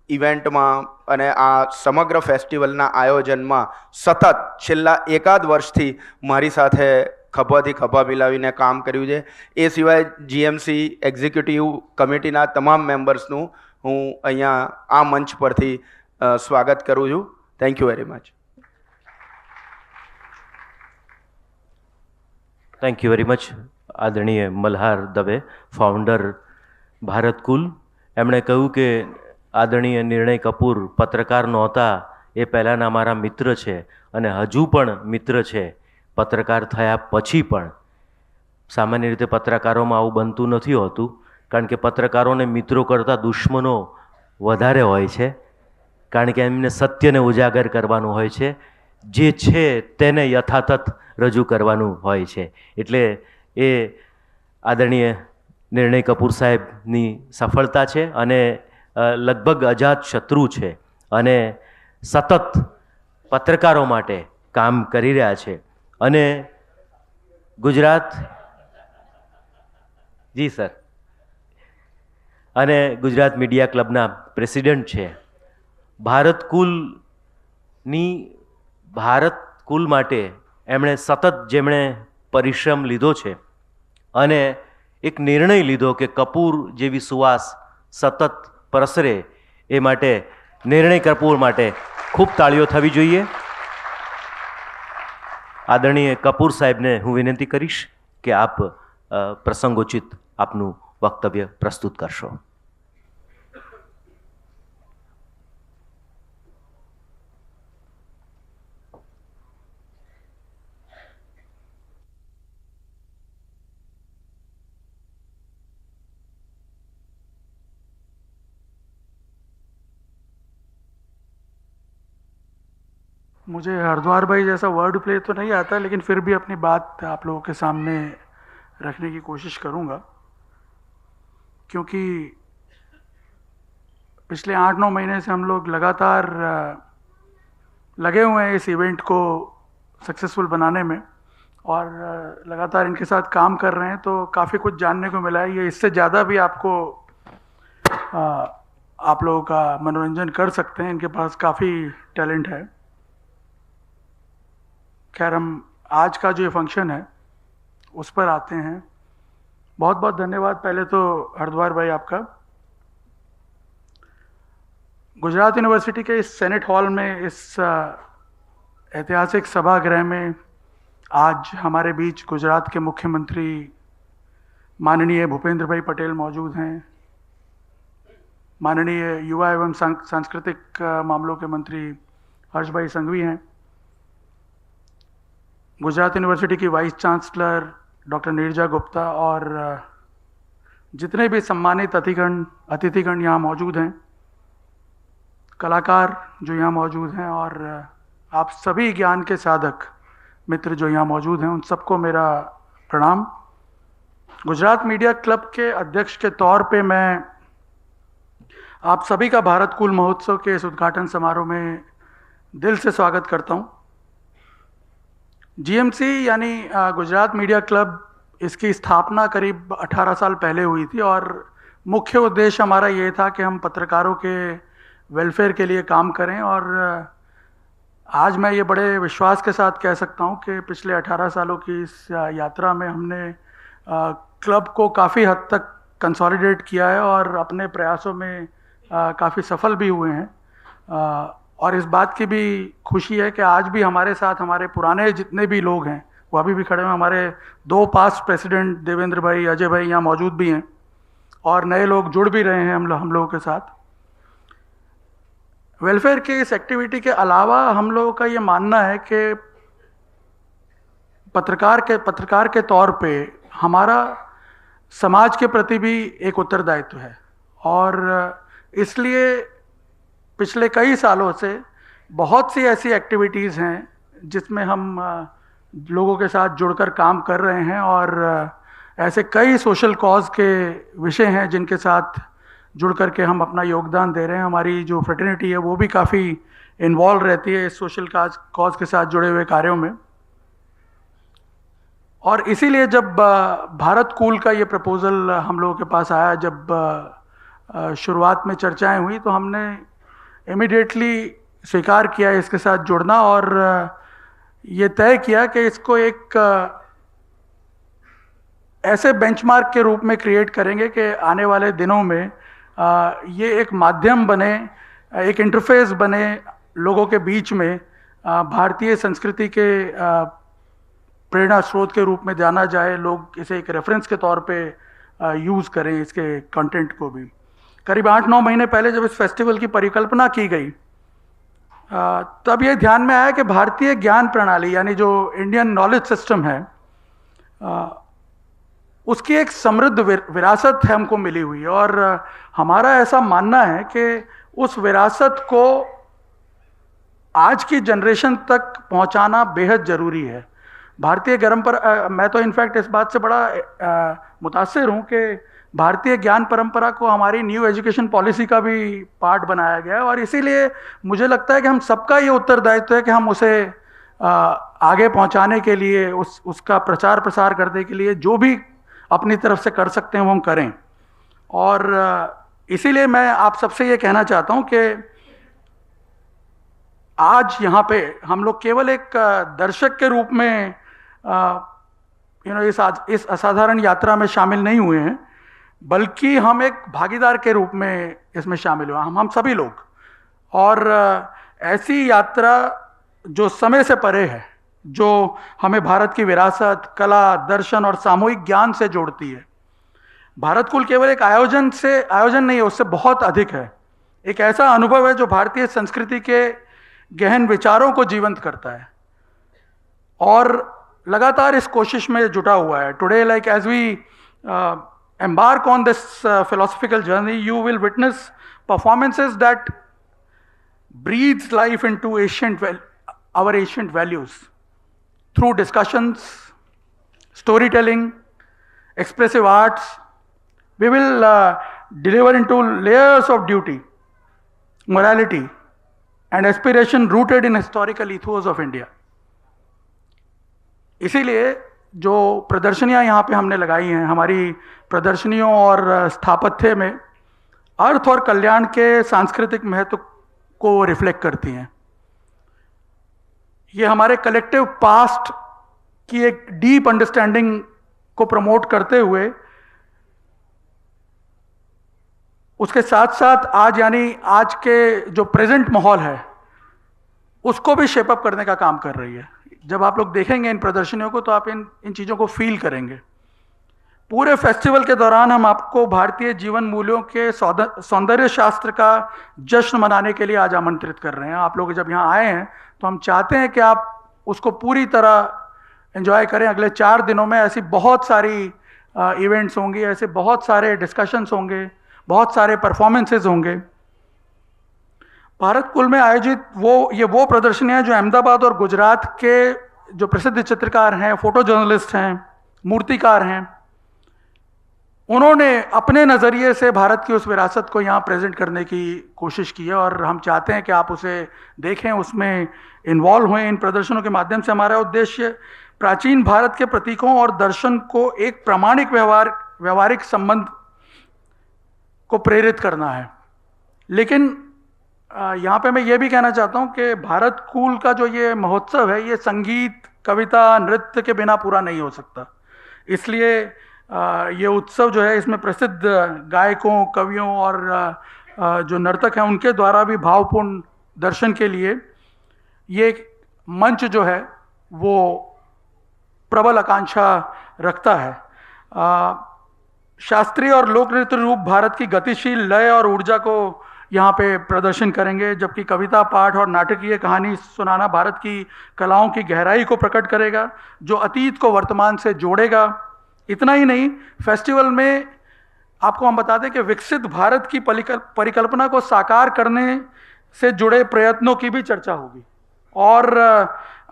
ઇવેન્ટમાં અને આ સમગ્ર ફેસ્ટિવલના આયોજનમાં સતત છેલ્લા 1 વર્ષથી મારી સાથે ખભાથી ખભા મિલાવીને કામ કર્યું છે. એ સિવાય જીએમસી એક્ઝિક્યુટિવ કમિટીના તમામ મેમ્બર્સનું હું અહીંયા આ મંચ પરથી સ્વાગત કરું છું. Thank you very much. Thank you very much આદરણીય મલ્હાર દવે, ફાઉન્ડર ભારત કુલ. એમણે કહ્યું કે આદરણીય નિર્ણય કપૂર પત્રકાર નહોતા એ પહેલાંના મારા મિત્ર છે અને હજુ પણ મિત્ર છે, પત્રકાર થયા પછી પણ. સામાન્ય રીતે પત્રકારોમાં આવું બનતું નથી હોતું, કારણ કે પત્રકારોને મિત્રો કરતાં દુશ્મનો વધારે હોય છે, કારણ કે એમને સત્યને ઉજાગર કરવાનું હોય છે, જે છે તેને યથાતથ રજૂ કરવાનું હોય છે. એટલે એ આદરણીય નિર્ણય કપૂર સાહેબની સફળતા છે અને લગભગ અજાત શત્રુ છે અને સતત પત્રકારો માટે કામ કરી રહ્યા છે. અને ગુજરાત જી સર અને ગુજરાત મીડિયા ક્લબના પ્રેસિડેન્ટ છે. ભારત કુલ માટે એમણે સતત જેમણે પરિશ્રમ લીધો છે અને એક નિર્ણય લીધો કે કપૂર જેવી સુવાસ સતત પ્રસરે, એ માટે નિર્ણય કપૂર માટે ખૂબ તાળીઓ થવી જોઈએ. આદરણીય કપૂર સાહેબને હું વિનંતી કરીશ કે આપ પ્રસંગોચિત આપનું વક્તવ્ય પ્રસ્તુત કરશો. मुझे हरद्वार भाई जैसा वर्ड प्ले तो नहीं आता, लेकिन फिर भी अपनी बात आप लोगों के सामने रखने की कोशिश करूंगा, क्योंकि पिछले 8-9 महीने से हम लोग लगातार लगे हुए हैं इस इवेंट को सक्सेसफुल बनाने में और लगातार इनके साथ काम कर रहे हैं, तो काफ़ी कुछ जानने को मिला है. ये इससे ज़्यादा भी आपको आप लोगों का मनोरंजन कर सकते हैं. इनके पास काफ़ी टैलेंट है. खैर, हम आज का जो ये फंक्शन है उस पर आते हैं. बहुत बहुत धन्यवाद पहले तो हरद्वार भाई आपका. गुजरात यूनिवर्सिटी के इस सेनेट हॉल में, इस ऐतिहासिक सभागृह में आज हमारे बीच गुजरात के मुख्यमंत्री माननीय भूपेंद्र भाई पटेल मौजूद हैं. माननीय युवा एवं सांस्कृतिक मामलों के मंत्री हर्ष भाई संघवी हैं. गुजरात यूनिवर्सिटी की vice chancellor doctor Neerja Gupta और जितने भी सम्मानित अतिथिगण यहाँ मौजूद हैं, कलाकार जो यहाँ मौजूद हैं और आप सभी ज्ञान के साधक मित्र जो यहाँ मौजूद हैं, उन सबको मेरा प्रणाम. गुजरात मीडिया क्लब के अध्यक्ष के तौर पे मैं आप सभी का भारत कूल महोत्सव के इस उद्घाटन समारोह में दिल से स्वागत करता हूँ. जीएमसी यानी गुजरात मीडिया क्लब, इसकी स्थापना करीब 18 साल पहले हुई थी और मुख्य उद्देश्य हमारा ये था कि हम पत्रकारों के वेलफेयर के लिए काम करें. और आज मैं ये बड़े विश्वास के साथ कह सकता हूँ कि पिछले 18 सालों की इस यात्रा में हमने क्लब को काफ़ी हद तक कंसोलिडेट किया है और अपने प्रयासों में काफ़ी सफल भी हुए हैं. और इस बात की भी खुशी है कि आज भी हमारे साथ हमारे पुराने जितने भी लोग हैं वो अभी भी खड़े हैं. हमारे 2 पास्ट प्रेसिडेंट देवेंद्र भाई, अजय भाई यहाँ मौजूद भी हैं और नए लोग जुड़ भी रहे हैं हम लोगों के साथ. वेलफेयर की इस एक्टिविटी के अलावा हम लोगों का ये मानना है कि पत्रकार के तौर पे हमारा समाज के प्रति भी एक उत्तरदायित्व है और इसलिए पिछले कई सालों से बहुत सी ऐसी एक्टिविटीज़ हैं जिसमें हम लोगों के साथ जुड़कर काम कर रहे हैं, और ऐसे कई सोशल कॉज के विषय हैं जिनके साथ जुड़ कर के हम अपना योगदान दे रहे हैं। हमारी जो फ्रेटर्निटी है वो भी काफ़ी इन्वॉल्व रहती है इस सोशल कॉज के साथ जुड़े हुए कार्यों में। और इसीलिए जब भारत कूल का ये प्रपोज़ल हम लोगों के पास आया, जब शुरुआत में चर्चाएं हुई, तो हमने इमीडिएटली स्वीकार किया इसके साथ जुड़ना, और ये तय किया कि इसको एक ऐसे बेंचमार्क के रूप में क्रिएट करेंगे कि आने वाले दिनों में ये एक माध्यम बने, एक इंटरफेस बने लोगों के बीच में, भारतीय संस्कृति के प्रेरणा स्रोत के रूप में जाना जाए, लोग इसे एक रेफरेंस के तौर पे यूज़ करें इसके कंटेंट को भी। करीब 8-9 महीने पहले जब इस फेस्टिवल की परिकल्पना की गई, तब ये ध्यान में आया कि भारतीय ज्ञान प्रणाली यानी जो इंडियन नॉलेज सिस्टम है, उसकी एक समृद्ध विरासत है हमको मिली हुई, और हमारा ऐसा मानना है कि उस विरासत को आज की जनरेशन तक पहुंचाना बेहद ज़रूरी है। भारतीय मैं तो इनफैक्ट इस बात से बड़ा मुतासिर हूं कि भारतीय ज्ञान परंपरा को हमारी न्यू एजुकेशन पॉलिसी का भी पार्ट बनाया गया है, और इसीलिए मुझे लगता है कि हम सबका ये उत्तरदायित्व है कि हम उसे आगे पहुंचाने के लिए, उसका प्रचार प्रसार करने के लिए जो भी अपनी तरफ से कर सकते हैं वो हम करें। और इसीलिए मैं आप सबसे ये कहना चाहता हूं कि आज यहाँ पे हम लोग केवल एक दर्शक के रूप में इस असाधारण यात्रा में शामिल नहीं हुए हैं, बल्कि हम एक भागीदार के रूप में इसमें शामिल हुए, हम सभी लोग। और ऐसी यात्रा जो समय से परे है, जो हमें भारत की विरासत, कला, दर्शन और सामूहिक ज्ञान से जोड़ती है। भारत कूल केवल एक आयोजन नहीं है, उससे बहुत अधिक है। एक ऐसा अनुभव है जो भारतीय संस्कृति के गहन विचारों को जीवंत करता है और लगातार इस कोशिश में जुटा हुआ है। Today, like as we embark on this philosophical journey, you will witness performances that breathes life into our ancient values through discussions, storytelling, expressive arts. We will deliver into layers of duty, morality and aspiration rooted in historical ethos of India. इसीलिए जो प्रदर्शनियां यहाँ पे हमने लगाई हैं, हमारी प्रदर्शनियों और स्थापत्य में अर्थ और कल्याण के सांस्कृतिक महत्व को रिफ्लेक्ट करती हैं। ये हमारे कलेक्टिव पास्ट की एक डीप अंडरस्टैंडिंग को प्रमोट करते हुए उसके साथ साथ आज के जो प्रेजेंट माहौल है उसको भी शेप अप करने का काम कर रही है। जब आप लोग देखेंगे इन प्रदर्शनियों को तो आप इन चीज़ों को फील करेंगे। पूरे फेस्टिवल के दौरान हम आपको भारतीय जीवन मूल्यों के सौंदर्य शास्त्र का जश्न मनाने के लिए आज आमंत्रित कर रहे हैं। आप लोग जब यहाँ आए हैं तो हम चाहते हैं कि आप उसको पूरी तरह एंजॉय करें। अगले 4 दिनों में ऐसी बहुत सारी इवेंट्स होंगी, ऐसे बहुत सारे डिस्कशंस होंगे, बहुत सारे परफॉर्मेंसेज होंगे। भारत कूल में आयोजित वो प्रदर्शनियां जो अहमदाबाद और गुजरात के जो प्रसिद्ध चित्रकार हैं, फोटो जर्नलिस्ट हैं, मूर्तिकार हैं, उन्होंने अपने नज़रिए से भारत की उस विरासत को यहाँ प्रेजेंट करने की कोशिश की है और हम चाहते हैं कि आप उसे देखें, उसमें इन्वॉल्व हुए। इन प्रदर्शनों के माध्यम से हमारा उद्देश्य प्राचीन भारत के प्रतीकों और दर्शन को एक प्रामाणिक व्यवहारिक संबंध को प्रेरित करना है। लेकिन यहाँ पे मैं ये भी कहना चाहता हूँ कि भारत कूल का जो ये महोत्सव है, ये संगीत, कविता, नृत्य के बिना पूरा नहीं हो सकता। इसलिए ये उत्सव जो है, इसमें प्रसिद्ध गायकों, कवियों और जो नर्तक हैं उनके द्वारा भी भावपूर्ण दर्शन के लिए ये मंच जो है वो प्रबल आकांक्षा रखता है। शास्त्रीय और लोक नृत्य रूप भारत की गतिशील लय और ऊर्जा को यहाँ पे प्रदर्शन करेंगे, जबकि कविता, पाठ और नाटकीय कहानी सुनाना भारत की कलाओं की गहराई को प्रकट करेगा, जो अतीत को वर्तमान से जोड़ेगा। इतना ही नहीं, फेस्टिवल में आपको हम बता दें कि विकसित भारत की परिकल्पना को साकार करने से जुड़े प्रयत्नों की भी चर्चा होगी। और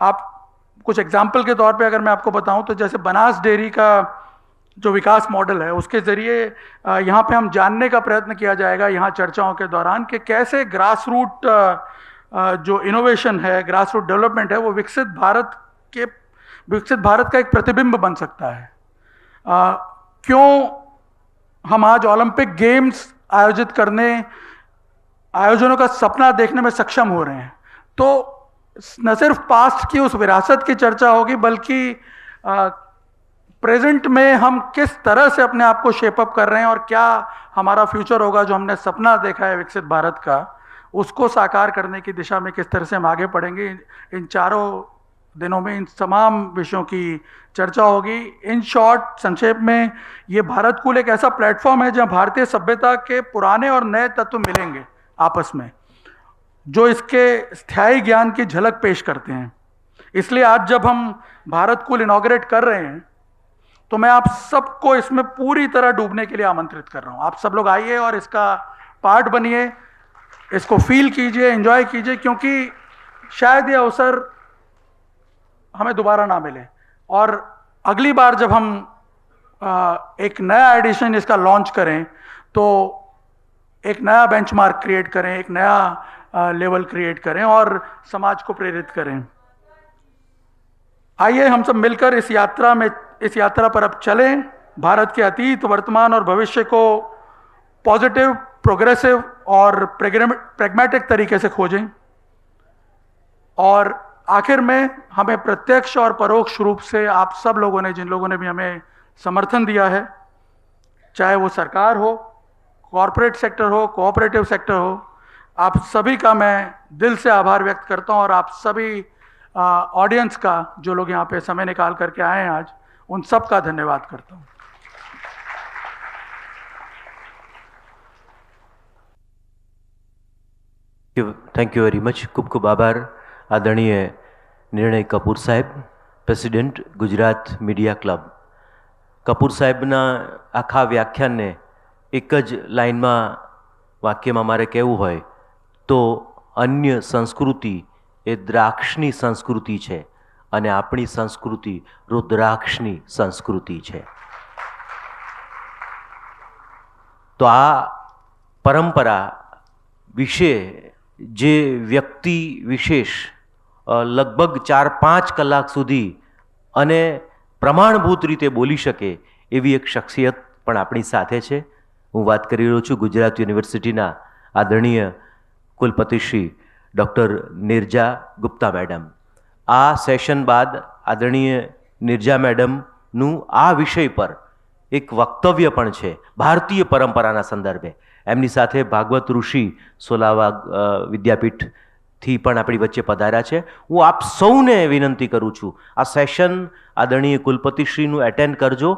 आप कुछ एग्जाम्पल के तौर पे अगर मैं आपको बताऊं तो जैसे बनास डेयरी का जो विकास मॉडल है उसके ज़रिए यहाँ पे हम जानने का प्रयत्न किया जाएगा यहाँ चर्चाओं के दौरान कि कैसे ग्रास रूट जो इनोवेशन है, ग्रास रूट डेवलपमेंट है, वो विकसित भारत का एक प्रतिबिंब बन सकता है। क्यों हम आज ओलंपिक गेम्स आयोजनों का सपना देखने में सक्षम हो रहे हैं? तो न सिर्फ पास्ट की उस विरासत की चर्चा होगी बल्कि प्रेजेंट में हम किस तरह से अपने आप को शेप अप कर रहे हैं और क्या हमारा फ्यूचर होगा, जो हमने सपना देखा है विकसित भारत का, उसको साकार करने की दिशा में किस तरह से हम आगे बढ़ेंगे। इन चारों दिनों में इन तमाम विषयों की चर्चा होगी। इन शॉर्ट, संक्षेप में, ये भारत कूल एक ऐसा प्लेटफॉर्म है जहां भारतीय सभ्यता के पुराने और नए तत्व मिलेंगे आपस में, जो इसके स्थायी ज्ञान की झलक पेश करते हैं। इसलिए आज जब हम भारत कूल इनॉग्रेट कर रहे हैं तो मैं आप सबको इसमें पूरी तरह डूबने के लिए आमंत्रित कर रहा हूं। आप सब लोग आइए और इसका पार्ट बनिए, इसको फील कीजिए, एंजॉय कीजिए, क्योंकि शायद ये अवसर हमें दोबारा ना मिले। और अगली बार जब हम एक नया एडिशन इसका लॉन्च करें तो एक नया बेंचमार्क क्रिएट करें, एक नया लेवल क्रिएट करें और समाज को प्रेरित करें। आइए हम सब मिलकर इस यात्रा पर अब चलें। भारत के अतीत, वर्तमान और भविष्य को पॉजिटिव, प्रोग्रेसिव और प्रैग्मेटिक तरीके से खोजें। और आखिर में हमें प्रत्यक्ष और परोक्ष रूप से आप सब लोगों ने, जिन लोगों ने भी हमें समर्थन दिया है, चाहे वो सरकार हो, कॉरपोरेट सेक्टर हो, कोऑपरेटिव सेक्टर हो, आप सभी का मैं दिल से आभार व्यक्त करता हूं। और आप सभी ऑडियंस का, जो लोग यहाँ पे समय निकाल करके आए हैं आज, उन सब का धन्यवाद करता हूँ। Thank you very much. ખૂબ ખૂબ આભાર આદરણીય નિર્ણય કપૂર સાહેબ, પ્રેસિડેન્ટ ગુજરાત મીડિયા ક્લબ. કપૂર સાહેબના આખા વ્યાખ્યાનને એક જ લાઇનમાં, વાક્યમાં મારે કહેવું હોય તો અન્ય સંસ્કૃતિ એ દ્રાક્ષની સંસ્કૃતિ છે અને આપણી સંસ્કૃતિ રુદ્રાક્ષની સંસ્કૃતિ છે. તો આ પરંપરા વિશે જે વ્યક્તિ વિશેષ લગભગ 4-5 કલાક સુધી અને પ્રમાણભૂત રીતે બોલી શકે એવી એક શખ્સિયત પણ આપણી સાથે છે. હું વાત કરી રહ્યો છું ગુજરાત યુનિવર્સિટીના આદરણીય કુલપતિ શ્રી ડૉક્ટર નિર્જા ગુપ્તા મેડમ. આ સેશન બાદ આદરણીય નિર્જા મેડમનું આ વિષય પર એક વક્તવ્ય પણ છે ભારતીય પરંપરાના સંદર્ભે. એમની સાથે ભાગવત ઋષિ સોલાવા વિદ્યાપીઠથી પણ આપણી વચ્ચે પધાર્યા છે. હું આપ સૌને વિનંતી કરું છું, આ સેશન આદરણીય કુલપતિશ્રીનું એટેન્ડ કરજો.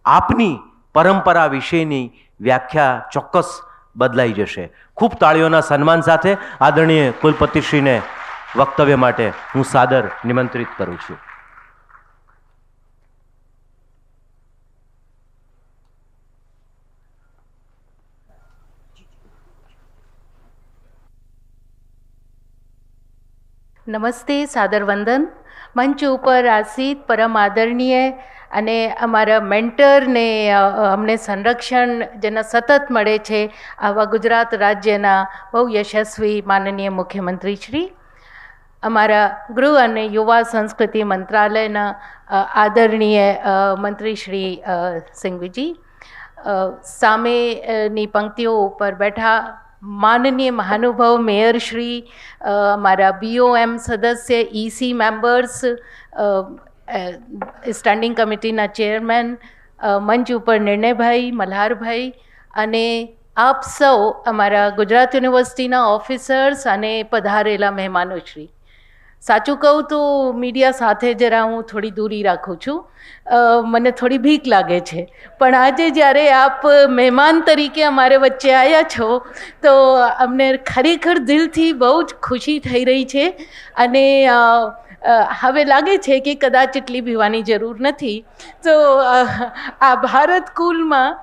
આપની પરંપરા વિશેની વ્યાખ્યા ચોક્કસ બદલાઈ જશે. ખૂબ તાળીઓના સન્માન સાથે આદરણીય કુલપતિશ્રીને વક્તવ્ય માટે હું સાદર નિમંત્રિત કરું છું. નમસ્તે, સાદર વંદન. મંચ ઉપર આસીત પરમ આદરણીય અને અમારા મેન્ટરને અમને સંરક્ષણ જેના સતત મળે છે આવા ગુજરાત રાજ્યના બહુ યશસ્વી માનનીય મુખ્યમંત્રી શ્રી, અમારા ગૃહ અને યુવા સંસ્કૃતિ મંત્રાલયના આદરણીય મંત્રી શ્રી સિંઘવીજી, સામેની પંક્તિઓ ઉપર બેઠા માનનીય મહાનુભાવ મેયરશ્રી, અમારા BOM સદસ્ય, EC મેમ્બર્સ, સ્ટેન્ડિંગ કમિટીના ચેરમેન, મંચ ઉપર નિર્ણયભાઈ, મલ્હારભાઈ અને આપ સૌ અમારા ગુજરાત યુનિવર્સિટીના ઓફિસર્સ અને પધારેલા મહેમાનોશ્રી. સાચું કહું તો મીડિયા સાથે જરા હું થોડી દૂરી રાખું છું, મને થોડી બીક લાગે છે, પણ આજે જ્યારે આપ મહેમાન તરીકે અમારે વચ્ચે આવ્યા છો તો અમને ખરેખર દિલથી બહુ જ ખુશી થઈ રહી છે. અને હવે લાગે છે કે કદાચ એટલી પીવાની જરૂર નથી. તો આ ભારત કુલમાં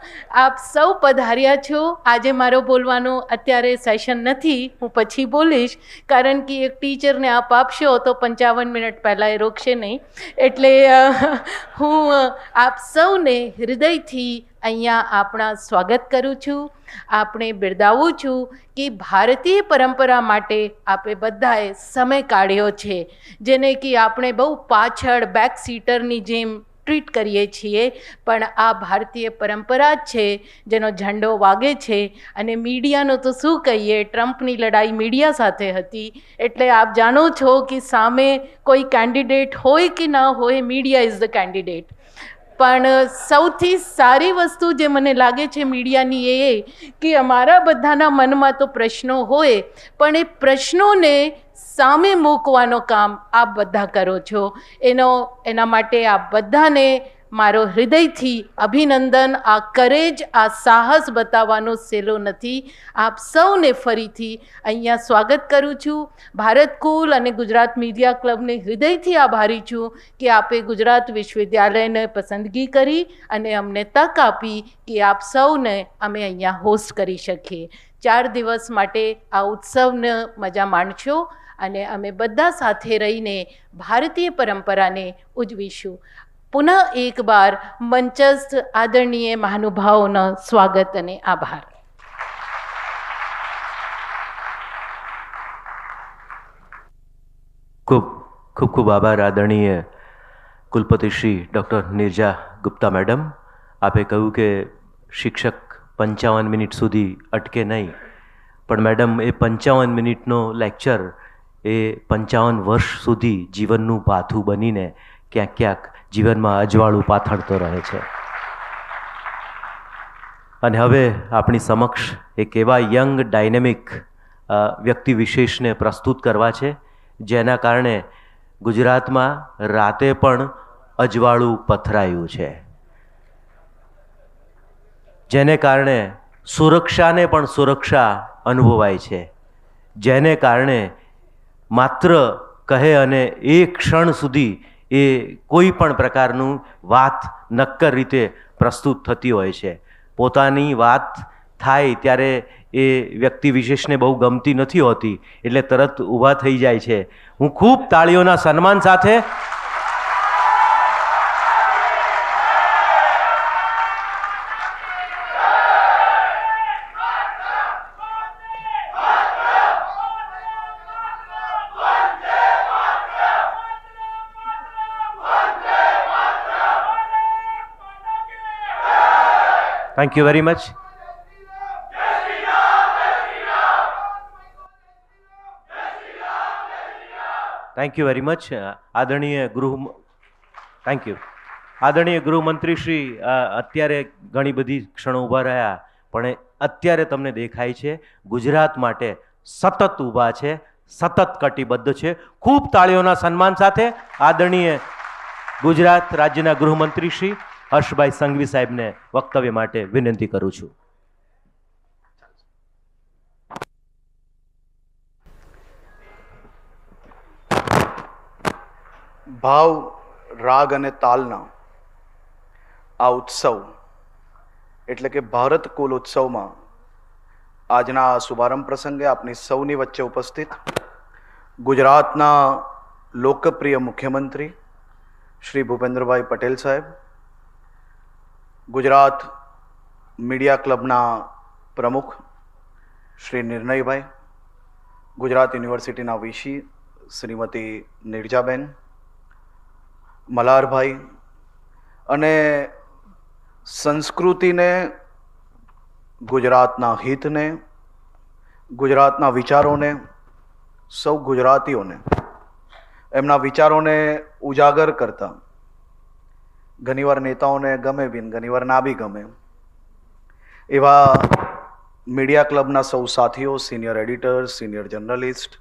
આપ સૌ પધાર્યા છો. આજે મારો બોલવાનો અત્યારે સેશન નથી, હું પછી બોલીશ, કારણ કે એક ટીચરને આપ આપશો તો 55 મિનિટ પહેલાં એ રોકશે નહીં. એટલે હું આપ સૌને હૃદયથી અહીંયા આપણા સ્વાગત કરું છું. આપણે બિરદાવું છું કે ભારતીય પરંપરા માટે આપે બધાએ સમય કાઢ્યો છે, જેને કે આપણે બહુ પાછળ બેક સીટરની જેમ ટ્રીટ કરીએ છીએ, પણ આ ભારતીય પરંપરા જ છે જેનો ઝંડો વાગે છે. અને મીડિયાનો તો શું કહીએ, ટ્રમ્પની લડાઈ મીડિયા સાથે હતી. એટલે આપ જાણો છો કે સામે કોઈ કેન્ડિડેટ હોય કે ના હોય, મીડિયા ઇઝ ધ કેન્ડિડેટ. પણ સૌથી સારી વસ્તુ જે મને લાગે છે મીડિયાની એ કે અમારા બધાના મનમાં તો પ્રશ્નો હોય, પણ એ પ્રશ્નોને સામે મૂકવાનો કામ આપ બધા કરો છો. એના માટે આપ બધાને મારો હૃદયથી અભિનંદન. આ કરેજ, આ સાહસ બતાવવાનો સહેલો નથી. આપ સૌને ફરીથી અહીંયા સ્વાગત કરું છું. ભારત કુલ અને ગુજરાત મીડિયા ક્લબને હૃદયથી આભારી છું કે આપે ગુજરાત વિશ્વવિદ્યાલયને પસંદગી કરી અને અમને તક આપી કે આપ સૌને અમે અહીંયા હોસ્ટ કરી શકીએ. 4 દિવસ માટે આ ઉત્સવને મજા માણશો અને અમે બધા સાથે રહીને ભારતીય પરંપરાને ઉજવીશું. પુનઃ એક બાર મંચસ્થ આદરણીય મહાનુભાવોનો સ્વાગત અને આભાર. ખૂબ ખૂબ ખૂબ આભાર આદરણીય કુલપતિ શ્રી ડૉક્ટર નિર્જા ગુપ્તા મેડમ. આપે કહ્યું કે શિક્ષક 55 મિનિટ સુધી અટકે નહીં, પણ મેડમ એ 55 મિનિટનો લેક્ચર એ 55 વર્ષ સુધી જીવનનું પાથું બનીને ક્યાંક ક્યાંક જીવનમાં અજવાળું પાથરતો રહે છે. અને હવે આપણી સમક્ષ એક એવા યંગ ડાયનેમિક વ્યક્તિ વિશેષને પ્રસ્તુત કરવા છે જેના કારણે ગુજરાતમાં રાતે પણ અજવાળું પથરાયું છે, જેને કારણે સુરક્ષાને પણ સુરક્ષા અનુભવાય છે, જેને કારણે માત્ર કહે અને એ ક્ષણ સુધી એ કોઈ પણ પ્રકારનું વાત નક્કર રીતે પ્રસ્તુત થતી હોય છે. પોતાની વાત થાય ત્યારે એ વ્યક્તિ વિશેષને બહુ ગમતી નથી હોતી, એટલે તરત ઊભા થઈ જાય છે. હું ખૂબ તાળીઓના સન્માન સાથે thank you very much. Thank you very much. આદરણીય ગૃહમંત્રી શ્રી અત્યારે ઘણી બધી ક્ષણો ઊભા રહ્યા, પણ અત્યારે તમને દેખાય છે ગુજરાત માટે સતત ઊભા છે, સતત કટિબદ્ધ છે. ખૂબ તાળીઓના સન્માન સાથે આદરણીય ગુજરાત રાજ્યના ગૃહમંત્રી શ્રી હર્ષભાઈ સંઘવી સાહેબને વક્તવ્ય માટે વિનંતી કરું છું. ભાવ, રાગ અને તાલના આ ઉત્સવ એટલે કે ભારત કુલ ઉત્સવમાં આજના શુભારંભ પ્રસંગે આપની સૌની વચ્ચે ઉપસ્થિત ગુજરાતના લોકપ્રિય મુખ્યમંત્રી શ્રી ભૂપેન્દ્રભાઈ પટેલ સાહેબ, ગુજરાત મીડિયા ક્લબના પ્રમુખ શ્રી નિર્ણયભાઈ, ગુજરાત યુનિવર્સિટીના વીસી શ્રીમતી નિર્જાબેન, મલારભાઈ અને સંસ્કૃતિને, ગુજરાતના હિતને, ગુજરાતના વિચારોને, સૌ ગુજરાતીઓને એમના વિચારોને ઉજાગર કરતા ઘણીવાર નેતાઓને ગમે બી, ઘણીવાર ના બી ગમે એવા મીડિયા ક્લબના સૌ સાથીઓ, સિનિયર એડિટર, સિનિયર જર્નલિસ્ટ,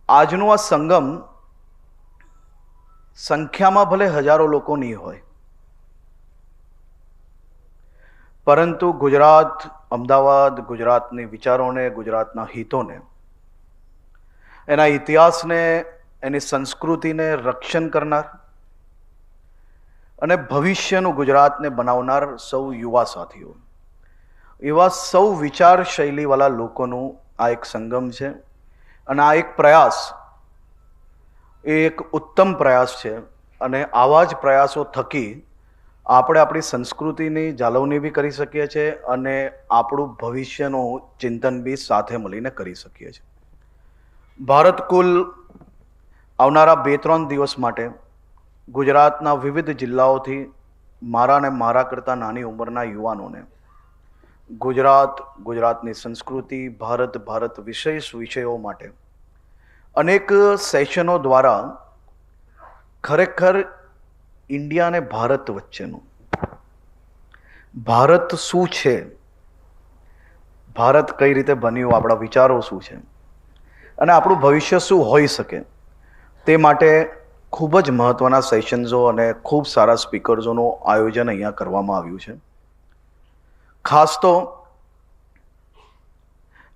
આજનો આ સંગમ સંખ્યામાં ભલે હજારો લોકો નહીં હોય, પરંતુ ગુજરાત, અમદાવાદ, ગુજરાતની વિચારોને, ગુજરાતના હિતોને એના ઇતિહાસને, એની સંસ્કૃતિને રક્ષણ કરનાર અને ભવિષ્યનું ગુજરાતને બનાવનાર સૌ યુવા સાથીઓ, એવા સૌ વિચાર શૈલીવાળા લોકોનું આ એક સંગમ છે. અને આ એક પ્રયાસ, એ એક ઉત્તમ પ્રયાસ છે. અને આવા જ પ્રયાસો થકી આપણે આપણી સંસ્કૃતિની જાળવણી બી કરી શકીએ છીએ અને આપણું ભવિષ્યનું ચિંતન બી સાથે મળીને કરી શકીએ છીએ. ભારત કુલ આવનારા 2-3 દિવસ માટે ગુજરાતના વિવિધ જિલ્લાઓથી મારા અને મારા કરતાં નાની ઉંમરના યુવાનોને ગુજરાતની સંસ્કૃતિ, ભારત વિશેષ વિષયો માટે અનેક સેશનો દ્વારા ખરેખર ઇન્ડિયા અને ભારત વચ્ચેનું, ભારત શું છે, ભારત કઈ રીતે બન્યું, આપણા વિચારો શું છે અને આપણું ભવિષ્ય શું હોઈ શકે, તે માટે ખૂબ જ મહત્ત્વના સેશન્સો અને ખૂબ સારા સ્પીકર્સોનું આયોજન અહીંયા કરવામાં આવ્યું છે. ખાસ તો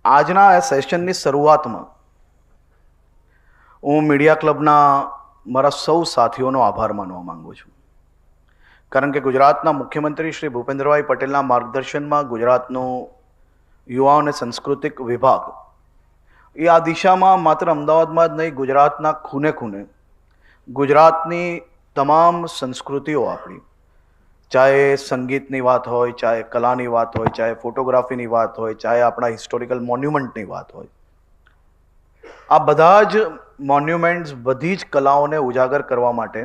આજના આ સેશનની શરૂઆતમાં હું મીડિયા ક્લબના મારા સૌ સાથીઓનો આભાર માનવા માંગુ છું. કારણ કે ગુજરાતના મુખ્યમંત્રી શ્રી ભૂપેન્દ્રભાઈ પટેલના માર્ગદર્શનમાં ગુજરાતનું યુવા અને સાંસ્કૃતિક વિભાગ એ આ દિશામાં માત્ર અમદાવાદમાં જ નહીં, ગુજરાતના ખૂણે ખૂણે ગુજરાતની તમામ સંસ્કૃતિઓ આપણી, ચાહે સંગીતની વાત હોય, ચાહે કલાની વાત હોય, ચાહે ફોટોગ્રાફીની વાત હોય, ચાહે આપણા હિસ્ટોરિકલ મોન્યુમેન્ટની વાત હોય, આ બધા જ મોન્યુમેન્ટ્સ, બધી જ કલાઓને ઉજાગર કરવા માટે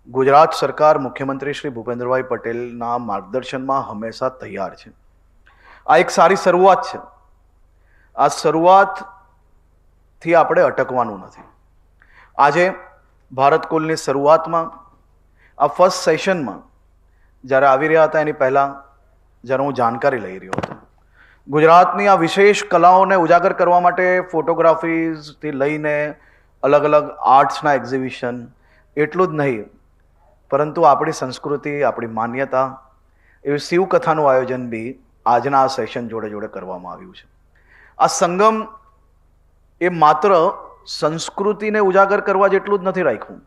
ગુજરાત સરકાર મુખ્યમંત્રી શ્રી ભૂપેન્દ્રભાઈ પટેલના માર્ગદર્શનમાં હંમેશા તૈયાર છે. આ એક સારી શરૂઆત છે. આ શરૂઆતથી આપણે અટકવાનું નથી. આજે ભારત કુલની શરૂઆતમાં આ ફર્સ્ટ સેશનમાં જ્યારે આવી રહ્યા હતા એની પહેલાં જ્યારે હું જાણકારી લઈ રહ્યો હતો, ગુજરાતની આ વિશેષ કલાઓને ઉજાગર કરવા માટે ફોટોગ્રાફીઝથી લઈને અલગ અલગ આર્ટ્સના એક્ઝિબિશન, એટલું જ નહીં પરંતુ આપણી સંસ્કૃતિ, આપણી માન્યતા એવી શિવકથાનું આયોજન બી આજના આ સેશન જોડે જોડે કરવામાં આવ્યું છે. આ સંગમ એ માત્ર સંસ્કૃતિને ઉજાગર કરવા જેટલું જ નથી રાખ્યું.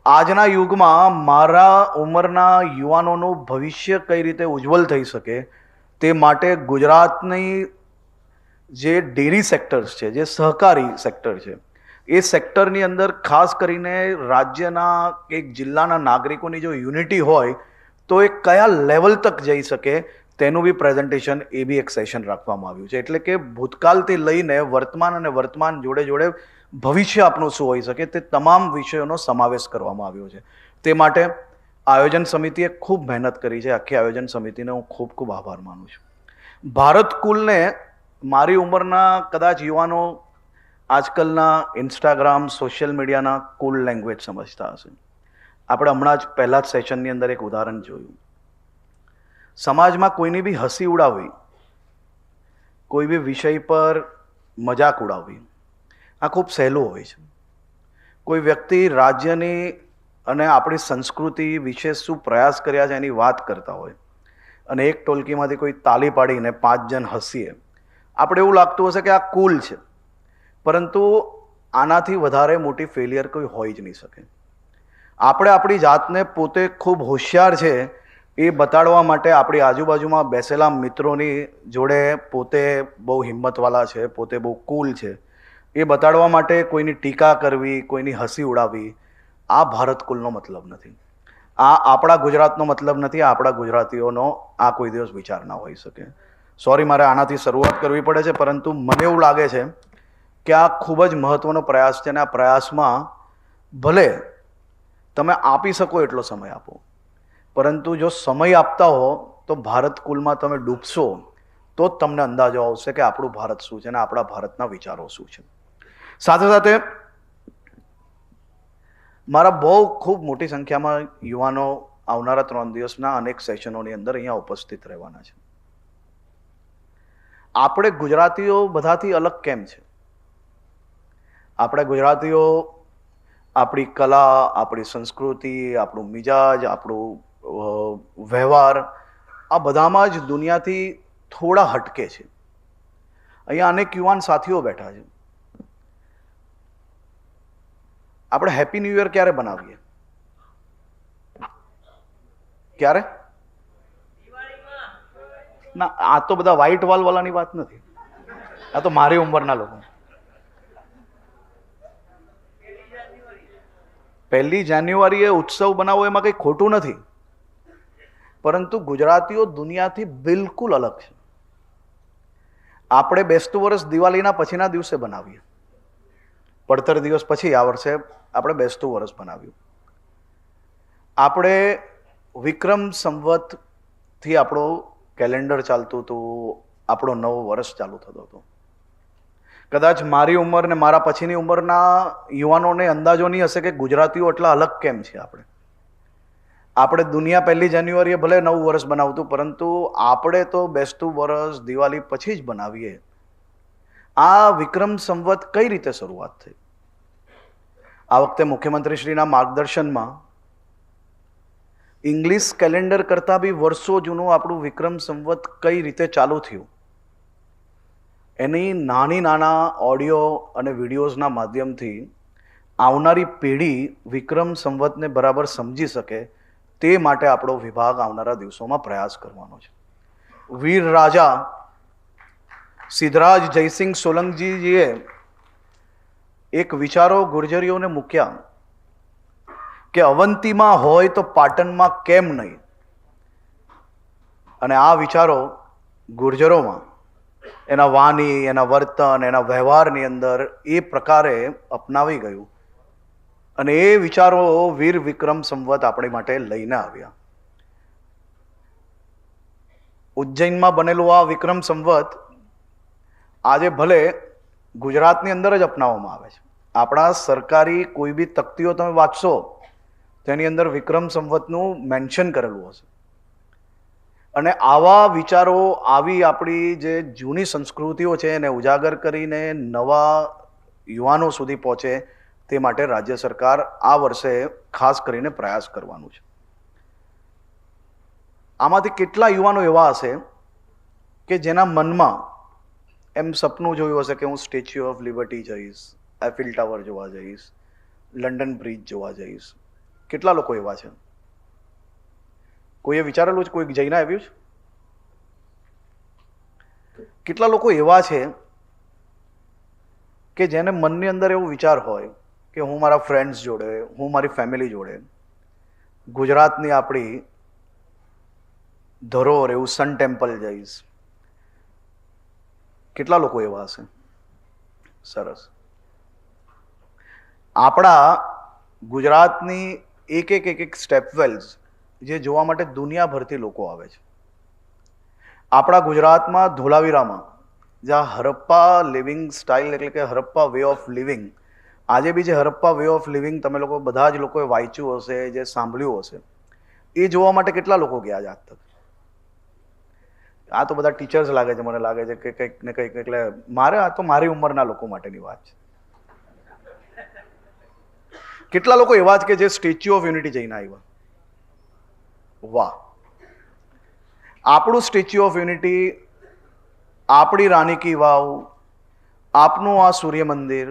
આજના યુગમાં મારા ઉંમરના યુવાનોનું ભવિષ્ય કઈ રીતે ઉજ્જવલ થઈ શકે તે માટે ગુજરાતની જે ડેરી સેક્ટર્સ છે, જે સહકારી સેક્ટર છે, એ સેક્ટરની અંદર ખાસ કરીને રાજ્યના એક જિલ્લાના નાગરિકોની જો યુનિટી હોય તો એ કયા લેવલ તક જઈ શકે તેનું બી પ્રેઝન્ટેશન, એ બી એક સેશન રાખવામાં આવ્યું છે. એટલે કે ભૂતકાળથી લઈને વર્તમાન અને વર્તમાન જોડે જોડે ભવિષ્ય આપનું શું હોઈ શકે તે તમામ વિષયોનો સમાવેશ કરવામાં આવ્યો છે. તે માટે આયોજન સમિતિએ ખૂબ મહેનત કરી છે. આખી આયોજન સમિતિને હું ખૂબ ખૂબ આભાર માનું છું. ભારત કુલને મારી ઉંમરના કદાચ યુવાનો આજકાલના ઇન્સ્ટાગ્રામ, સોશિયલ મીડિયાના કુલ લેંગ્વેજ સમજતા હશે. આપણે હમણાં જ પહેલા જ સેશનની અંદર એક ઉદાહરણ જોયું. સમાજમાં કોઈની બી હસી ઉડાવવી, કોઈ બી વિષય પર મજાક ઉડાવવી, આ ખૂબ સહેલું હોય છે. કોઈ વ્યક્તિ રાજ્યની અને આપણી સંસ્કૃતિ વિશે શું પ્રયાસ કર્યા છે એની વાત કરતા હોય અને એક ટોલકીમાંથી કોઈ તાલી પાડીને 5 જણ હસીએ, આપણે એવું લાગતું હશે કે આ કુલ છે. પરંતુ આનાથી વધારે મોટી ફેલિયર કોઈ હોઈ જ નહીં શકે. આપણે આપણી જાતને પોતે ખૂબ હોશિયાર છે એ બતાડવા માટે આપણી આજુબાજુમાં બેસેલા મિત્રોની જોડે પોતે બહુ હિંમતવાળા છે, પોતે બહુ કુલ છે, એ બતાડવા માટે કોઈની ટીકા કરવી, કોઈની હસી ઉડાવવી, આ ભારત કુલનો મતલબ નથી. આ આપણા ગુજરાતનો મતલબ નથી. આપણા ગુજરાતીઓનો આ કોઈ દિવસ વિચાર ના હોઈ શકે. સોરી, મારે આનાથી શરૂઆત કરવી પડે છે, પરંતુ મને એવું લાગે છે કે આ ખૂબ જ મહત્ત્વનો પ્રયાસ છે અને આ પ્રયાસમાં ભલે તમે આપી શકો એટલો સમય આપો, પરંતુ જો સમય આપતા હો તો ભારત કુલમાં તમે ડૂબશો તો જ તમને અંદાજો આવશે કે આપણું ભારત શું છે અને આપણા ભારતના વિચારો શું છે. સાથે સાથે મારા બહુ ખૂબ મોટી સંખ્યામાં યુવાનો આવનારા 3 દિવસના અનેક સેશનોની અંદર અહીંયા ઉપસ્થિત રહેવાના છે. આપણે ગુજરાતીઓ બધાથી અલગ કેમ છે? આપણે ગુજરાતીઓ આપણી કલા, આપણી સંસ્કૃતિ, આપણું મિજાજ, આપણું વ્યવહાર, આ બધામાં જ દુનિયાથી થોડા હટકે છે. અહીંયા અનેક યુવાન સાથીઓ બેઠા છે. આપણે હેપી ન્યૂ યર ક્યારે બનાવીએ? ક્યારે? ના, આ તો બધા વ્હાઈટ વાલ વાળાની વાત નથી, આ તો મારી ઉંમરના લોકો. 1 જાન્યુઆરીએ ઉત્સવ બનાવો એમાં કંઈ ખોટું નથી, પરંતુ ગુજરાતીઓ દુનિયાથી બિલકુલ અલગ છે. આપણે બેસતું વર્ષ દિવાળીના પછીના દિવસે બનાવીએ, પડતર દિવસ પછી આ વર્ષે આપણે બેસતું વર્ષ બનાવ્યું. આપણે વિક્રમ સંવતથી આપણો કેલેન્ડર ચાલતું હતું, આપણો નવો વર્ષ ચાલુ થતો હતો. કદાચ મારી ઉંમર ને મારા પછીની ઉંમરના યુવાનોને અંદાજો નહીં હશે કે ગુજરાતીઓ એટલા અલગ કેમ છે. આપણે દુનિયા 1 જાન્યુઆરીએ ભલે નવું વર્ષ બનાવતું, પરંતુ આપણે તો બેસતું વર્ષ દિવાળી પછી જ બનાવીએ. આ વિક્રમ સંવત કઈ રીતે શરૂઆત થઈ? આ વખતે મુખ્યમંત્રીશ્રીના માર્ગદર્શનમાં ઇંગ્લિશ કેલેન્ડર કરતાં બી વર્ષો જૂનું આપણું વિક્રમ સંવત કઈ રીતે ચાલુ થયું, એની નાના ઓડિયો અને વિડીયોઝના માધ્યમથી આવનારી પેઢી વિક્રમ સંવતને બરાબર સમજી શકે તે માટે આપણો વિભાગ આવનારા દિવસોમાં પ્રયાસ કરવાનો છે. વીર રાજા સિદ્ધરાજ જયસિંહ સોલંકીજીએ એક વિચારો ગુર્જરીઓને મૂક્યા કે અવંતીમાં હોય તો પાટણમાં કેમ નહીં. અને આ વિચારો ગુર્જરોમાં એના વાણી, એના વર્તન, એના વ્યવહારની અંદર એ પ્રકારે અપનાવી ગયું અને એ વિચારો વીર વિક્રમ સંવત આપણી માટે લઈને આવ્યા. ઉજ્જૈનમાં બનેલું આ વિક્રમ સંવત આજે ભલે ગુજરાતની અંદર જ અપનાવવામાં આવે છે. આપણા સરકારી કોઈ બી તકતીઓ તમે વાંચશો તેની અંદર વિક્રમ સંવતનું મેન્શન કરેલું હશે. અને આવા વિચારો, આવી આપણી જે જૂની સંસ્કૃતિઓ છે એને ઉજાગર કરીને નવા યુવાનો સુધી પહોંચે તે માટે રાજ્ય સરકાર આ વર્ષે ખાસ કરીને પ્રયાસ કરવાનું છે. આમાંથી કેટલા યુવાનો એવા હશે કે જેના મનમાં એમ સપનું જોયું હશે કે હું સ્ટેચ્યુ ઓફ લિબર્ટી જઈશ, એફિલ ટાવર જોવા જઈશ, લંડન બ્રિજ જોવા જઈશ. કેટલા લોકો એવા છે? કોઈએ વિચારેલું છે? કોઈ જઈને આવ્યું છે? કેટલા લોકો એવા છે કે જેને મનની અંદર એવો વિચાર હોય કે હું મારા ફ્રેન્ડ્સ જોડે, હું મારી ફેમિલી જોડે ગુજરાતની આપણી ધરોહર એવું સન ટેમ્પલ જઈશ? કેટલા લોકો એવા હશે? સરસ. આપણા ગુજરાતની એક સ્ટેપવેલ્સ જે જોવા માટે દુનિયાભરથી લોકો આવે છે. આપણા ગુજરાતમાં ધોળાવીરામાં જ્યાં હરપ્પા લિવિંગ સ્ટાઇલ એટલે કે હરપ્પા વે ઓફ લિવિંગ, આજે બી જે હરપ્પા વે ઓફ લિવિંગ તમે લોકો બધા જ લોકોએ વાંચ્યું હશે, જે સાંભળ્યું હશે, એ જોવા માટે કેટલા લોકો ગયા છે આજ તક? આ તો બધા ટીચર્સ લાગે છે, મને લાગે છે કે કંઈક ને કંઈક. એટલે આ તો મારી ઉંમરના લોકો માટેની વાત છે. કેટલા લોકો એવા જ કે જે સ્ટેચ્યુ ઓફ યુનિટી જઈને આવ્યા? વાહ! આપણું સ્ટેચ્યુ ઓફ યુનિટી, આપણી રાણી કી વાવ, આપનું આ સૂર્ય મંદિર,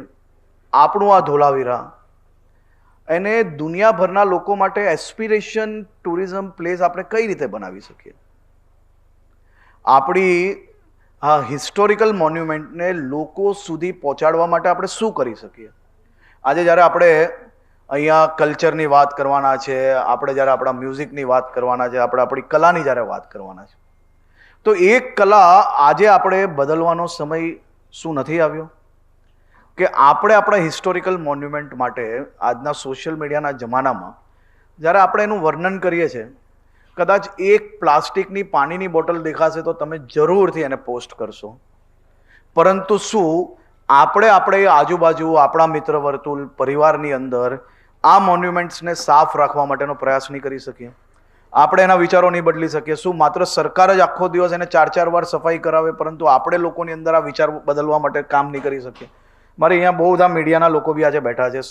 આપણું આ ધોળાવીરા, એને દુનિયાભરના લોકો માટે એસ્પિરેશન ટુરિઝમ પ્લેસ આપણે કઈ રીતે બનાવી શકીએ? આપણી આ હિસ્ટોરિકલ મોન્યુમેન્ટને લોકો સુધી પહોંચાડવા માટે આપણે શું કરી શકીએ? આજે જ્યારે આપણે અહીંયા કલ્ચરની વાત કરવાના છે, આપણે જ્યારે આપણા મ્યુઝિકની વાત કરવાના છે, આપણે આપણી કલાની જ્યારે વાત કરવાના છે, તો એક કલા આજે આપણે બદલવાનો સમય શું નથી આવ્યો? કે આપણે આપણા હિસ્ટોરિકલ મોન્યુમેન્ટ માટે આજના સોશિયલ મીડિયાના જમાનામાં જ્યારે આપણે એનું વર્ણન કરીએ છીએ, કદાચ એક પ્લાસ્ટિકની પાણીની બોટલ દેખાશે તો તમે જરૂરથી એને પોસ્ટ કરશો, પરંતુ શું આપણે આજુબાજુ, આપણા મિત્ર વર્તુળ, પરિવારની અંદર આ મોન્યુમેન્ટ્સને સાફ રાખવા માટેનો પ્રયાસ નહીં કરી શકીએ? આપણે એના વિચારો નહીં બદલી શકીએ? શું માત્ર સરકાર જ આખો દિવસ એને 4-4 વાર સફાઈ કરાવે, પરંતુ આપણે લોકોની અંદર આ વિચાર બદલવા માટે કામ નહીં કરી શકીએ? મારે અહીંયા બહુ બધા મીડિયાના લોકો બી આજે બેઠા છે.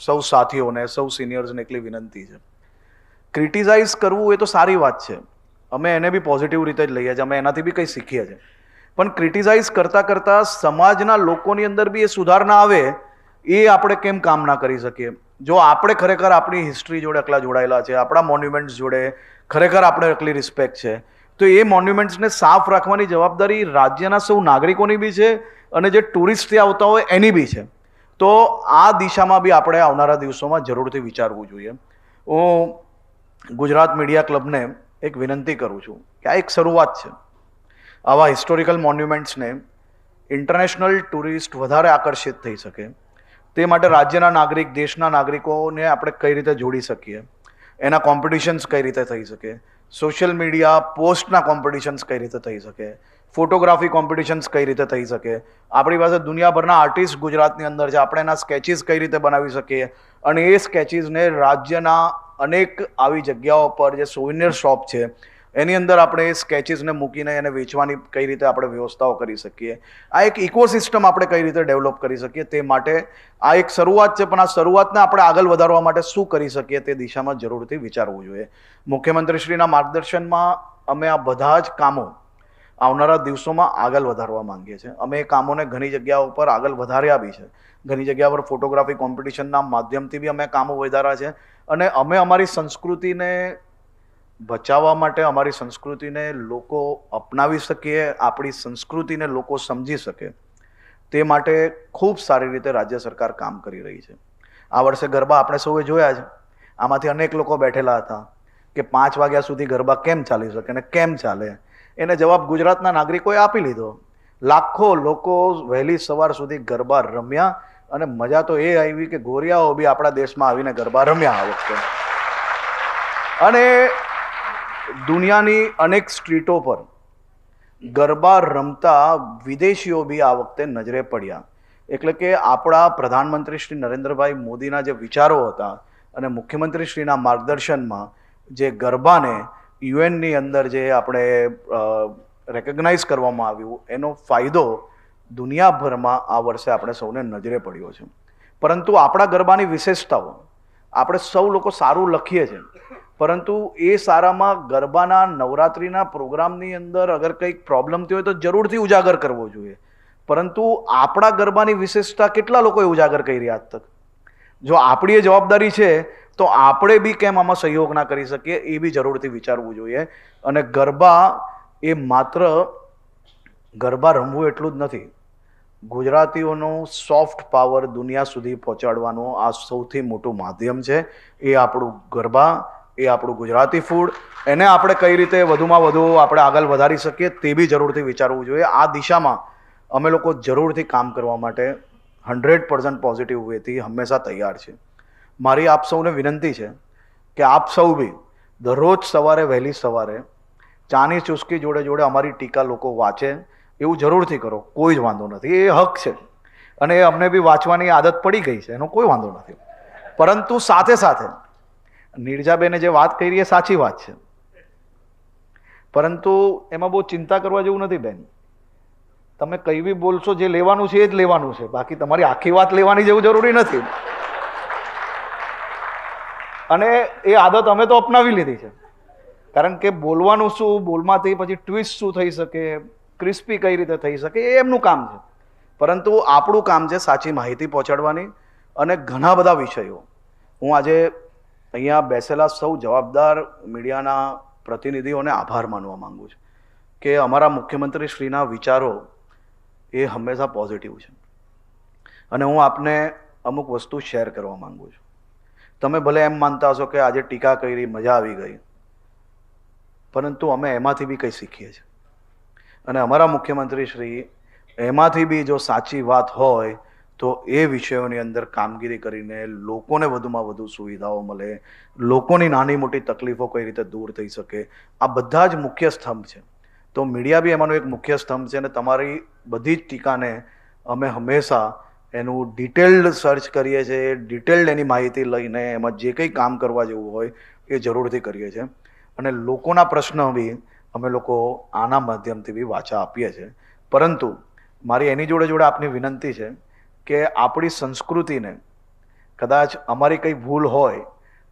સૌ સાથીઓને, સૌ સિનિયર્સને એટલી વિનંતી છે, ક્રિટિસાઇઝ કરવું એ તો સારી વાત છે, અમે એને બી પોઝિટિવ રીતે જ લઈએ છીએ, અમે એનાથી બી કંઈ શીખીએ છીએ. પણ ક્રિટિસાઇઝ કરતાં કરતાં સમાજના લોકોની અંદર બી એ સુધારણા આવે એ આપણે કેમ કામ ના કરી શકીએ? જો આપણે ખરેખર આપણી હિસ્ટ્રી જોડે એટલા જોડાયેલા છે, આપણા મોન્યુમેન્ટ્સ જોડે ખરેખર આપણે એટલી રિસ્પેક્ટ છે, તો એ મોન્યુમેન્ટ્સને સાફ રાખવાની જવાબદારી રાજ્યના સૌ નાગરિકોની બી છે અને જે ટુરિસ્ટ ત્યાં આવતા હોય એની બી છે. તો આ દિશામાં બી આપણે આવનારા દિવસોમાં જરૂરથી વિચારવું જોઈએ. હું ગુજરાત મીડિયા ક્લબને એક વિનંતી કરું છું કે આ એક શરૂઆત છે. આવા હિસ્ટોરિકલ મોન્યુમેન્ટ્સને ઇન્ટરનેશનલ ટુરિસ્ટ વધારે આકર્ષિત થઈ શકે તે માટે રાજ્યના નાગરિક, દેશના નાગરિકોને આપણે કઈ રીતે જોડી શકીએ, એના કોમ્પિટિશન્સ કઈ રીતે થઈ શકે, સોશિયલ મીડિયા પોસ્ટના કોમ્પિટિશન્સ કઈ રીતે થઈ શકે, ફોટોગ્રાફી કોમ્પિટિશન્સ કઈ રીતે થઈ શકે. આપણી પાસે દુનિયાભરના આર્ટિસ્ટ ગુજરાતની અંદર છે, આપણે એના સ્કેચીસ કઈ રીતે બનાવી શકીએ અને એ સ્કેચીસને રાજ્યના અનેક આવી જગ્યાઓ પર જે સોવિનિયર શોપ છે એની અંદર આપણે એ સ્કેચીસને મૂકીને એને વેચવાની કઈ રીતે આપણે વ્યવસ્થાઓ કરી શકીએ. આ એક ઇકોસિસ્ટમ આપણે કઈ રીતે ડેવલપ કરી શકીએ તે માટે આ એક શરૂઆત છે, પણ આ શરૂઆતને આપણે આગળ વધારવા માટે શું કરી શકીએ તે દિશામાં જરૂરથી વિચારવું જોઈએ. મુખ્યમંત્રીશ્રીના માર્ગદર્શનમાં અમે આ બધા જ કામો આવનારા દિવસોમાં આગળ વધારવા માંગીએ છીએ. અમે એ કામોને ઘણી જગ્યાઓ પર આગળ વધાર્યા બી છે. ઘણી જગ્યા પર ફોટોગ્રાફી કોમ્પિટિશનના માધ્યમથી બી અમે કામો વધાર્યા છે અને અમે અમારી સંસ્કૃતિને બચાવવા માટે, અમારી સંસ્કૃતિને લોકો અપનાવી શકીએ, આપણી સંસ્કૃતિને લોકો સમજી શકે તે માટે ખૂબ સારી રીતે રાજ્ય સરકાર કામ કરી રહી છે. આ વર્ષે ગરબા આપણે સૌએ જોયા છે. આમાંથી અનેક લોકો બેઠેલા હતા કે 5 વાગ્યા સુધી ગરબા કેમ ચાલી શકે અને કેમ ચાલે, એને જવાબ ગુજરાતના નાગરિકોએ આપી લીધો. લાખો લોકો વહેલી સવાર સુધી ગરબા રમ્યા અને મજા તો એ આવી કે ગોરિયાઓ બી આપણા દેશમાં આવીને ગરબા રમ્યા આ વખતે. અને દુનિયાની અનેક સ્ટ્રીટો પર ગરબા રમતા વિદેશીઓ બી આ વખતે નજરે પડ્યા. એટલે કે આપણા પ્રધાનમંત્રી શ્રી નરેન્દ્રભાઈ મોદીના જે વિચારો હતા અને મુખ્યમંત્રીશ્રીના માર્ગદર્શનમાં જે ગરબાને યુએનની અંદર જે આપણે રેકગ્નાઇઝ કરવામાં આવ્યું એનો ફાયદો દુનિયાભરમાં આ વર્ષે આપણે સૌને નજરે પડ્યો છે. પરંતુ આપણા ગરબાની વિશેષતાઓ આપણે સૌ લોકો સારું લખીએ છીએ, પરંતુ એ સારામાં ગરબાના નવરાત્રિના પ્રોગ્રામની અંદર અગર કંઈક પ્રોબ્લેમ થયો હોય તો જરૂરથી ઉજાગર કરવો જોઈએ. પરંતુ આપણા ગરબાની વિશેષતા કેટલા લોકોએ ઉજાગર કરી આજ તક? જો આપણી એ જવાબદારી છે તો આપણે બી કેમ આમાં સહયોગ ના કરી શકીએ એ બી જરૂરથી વિચારવું જોઈએ. અને ગરબા એ માત્ર ગરબા રમવું એટલું જ નથી. ગુજરાતીઓનો સોફ્ટ પાવર દુનિયા સુધી પહોંચાડવાનું આ સૌથી મોટું માધ્યમ છે. એ આપણું ગરબા, એ આપણું ગુજરાતી ફૂડ, એને આપણે કઈ રીતે વધુમાં વધુ આપણે આગળ વધારી શકીએ તે બી જરૂરથી વિચારવું જોઈએ. આ દિશામાં અમે લોકો જરૂરથી કામ કરવા માટે 100% પોઝિટિવ વેથી હંમેશા તૈયાર છે. મારી આપ સૌને વિનંતી છે કે આપ સૌ બી દરરોજ સવારે વહેલી સવારે ચાની ચુસ્કી જોડે જોડે અમારી ટીકા લોકો વાંચે એવું જરૂરથી કરો. કોઈ જ વાંધો નથી, એ હક છે અને અમને બી વાંચવાની આદત પડી ગઈ છે, એનો કોઈ વાંધો નથી. પરંતુ સાથે સાથે નીરજાબેને જે વાત કરી એ સાચી વાત છે, પરંતુ એમાં બહુ ચિંતા કરવા જેવું નથી બેન. તમે કંઈ બી બોલશો, જે લેવાનું છે એ જ લેવાનું છે, બાકી તમારી આખી વાત લેવાની જેવું જરૂરી નથી. અને એ આદત અમે તો અપનાવી લીધી છે, કારણ કે બોલવાનું શું, બોલમાંથી પછી ટ્વિસ્ટ શું થઈ શકે, ક્રિસ્પી કઈ રીતે થઈ શકે, એ એમનું કામ છે. પરંતુ આપણું કામ છે સાચી માહિતી પહોંચાડવાની. અને ઘણા બધા વિષયો હું આજે અહીંયા બેસેલા સૌ જવાબદાર મીડિયાના પ્રતિનિધિઓને આભાર માનવા માંગુ છું કે અમારા મુખ્યમંત્રી શ્રીના વિચારો એ હંમેશા પોઝિટિવ છે. અને હું આપને અમુક વસ્તુ શેર કરવા માંગુ છું. તમે ભલે એમ માનતા હશો કે આજે ટીકા કરી, મજા આવી ગઈ, પરંતુ અમે એમાંથી બી કંઈ શીખીએ છીએ. અને અમારા મુખ્યમંત્રી શ્રી એમાંથી બી જો સાચી વાત હોય તો એ વિષયોની અંદર કામગીરી કરીને લોકોને વધુમાં વધુ સુવિધાઓ મળે, લોકોની નાની મોટી તકલીફો કઈ રીતે દૂર થઈ શકે, આ બધા જ મુખ્ય સ્તંભ છે. તો મીડિયા બી એમાંનો એક મુખ્ય સ્તંભ છે. અને તમારી બધી જ ટીકાને અમે હંમેશા એનું ડિટેલ્ડ સર્ચ કરીએ છીએ, ડિટેલ્ડ એની માહિતી લઈને એમાં જે કંઈ કામ કરવા જેવું હોય એ જરૂરથી કરીએ છીએ. અને લોકોના પ્રશ્ન બી અમે લોકો આના માધ્યમથી બી વાચા આપીએ છીએ. પરંતુ મારી એની જોડે જોડે આપની વિનંતી છે કે આપણી સંસ્કૃતિને કદાચ અમારી કંઈ ભૂલ હોય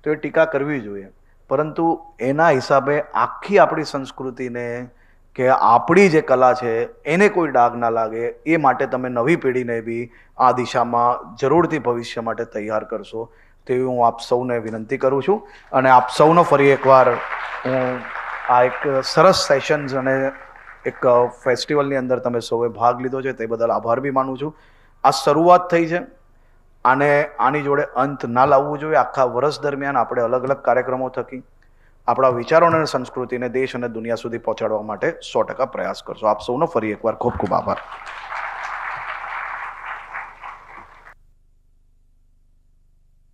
તો એ ટીકા કરવી જોઈએ, પરંતુ એના હિસાબે આખી આપણી સંસ્કૃતિને કે આપણી જે કલા છે એને કોઈ ડાઘ ના લાગે, એ માટે તમે નવી પેઢીને બી આ દિશામાં જરૂરથી ભવિષ્ય માટે તૈયાર કરશો તેવી હું આપ સૌને વિનંતી કરું છું. અને આપ સૌનો ફરી એકવાર હું આ એક સરસ સેશન્સ અને એક ફેસ્ટિવલની અંદર તમે સૌએ ભાગ લીધો છે તે બદલ આભાર બી માનું છું. આ શરૂઆત થઈ છે, આની જોડે અંત ના લાવવું જોઈએ. આખા વર્ષ દરમિયાન આપણે અલગ અલગ કાર્યક્રમો થકી આપણા વિચારો અને સંસ્કૃતિને દેશ અને દુનિયા સુધી પહોંચાડવા માટે 100% પ્રયાસ કરશો. આપ સૌનો ફરી એકવાર ખૂબ ખૂબ આભાર.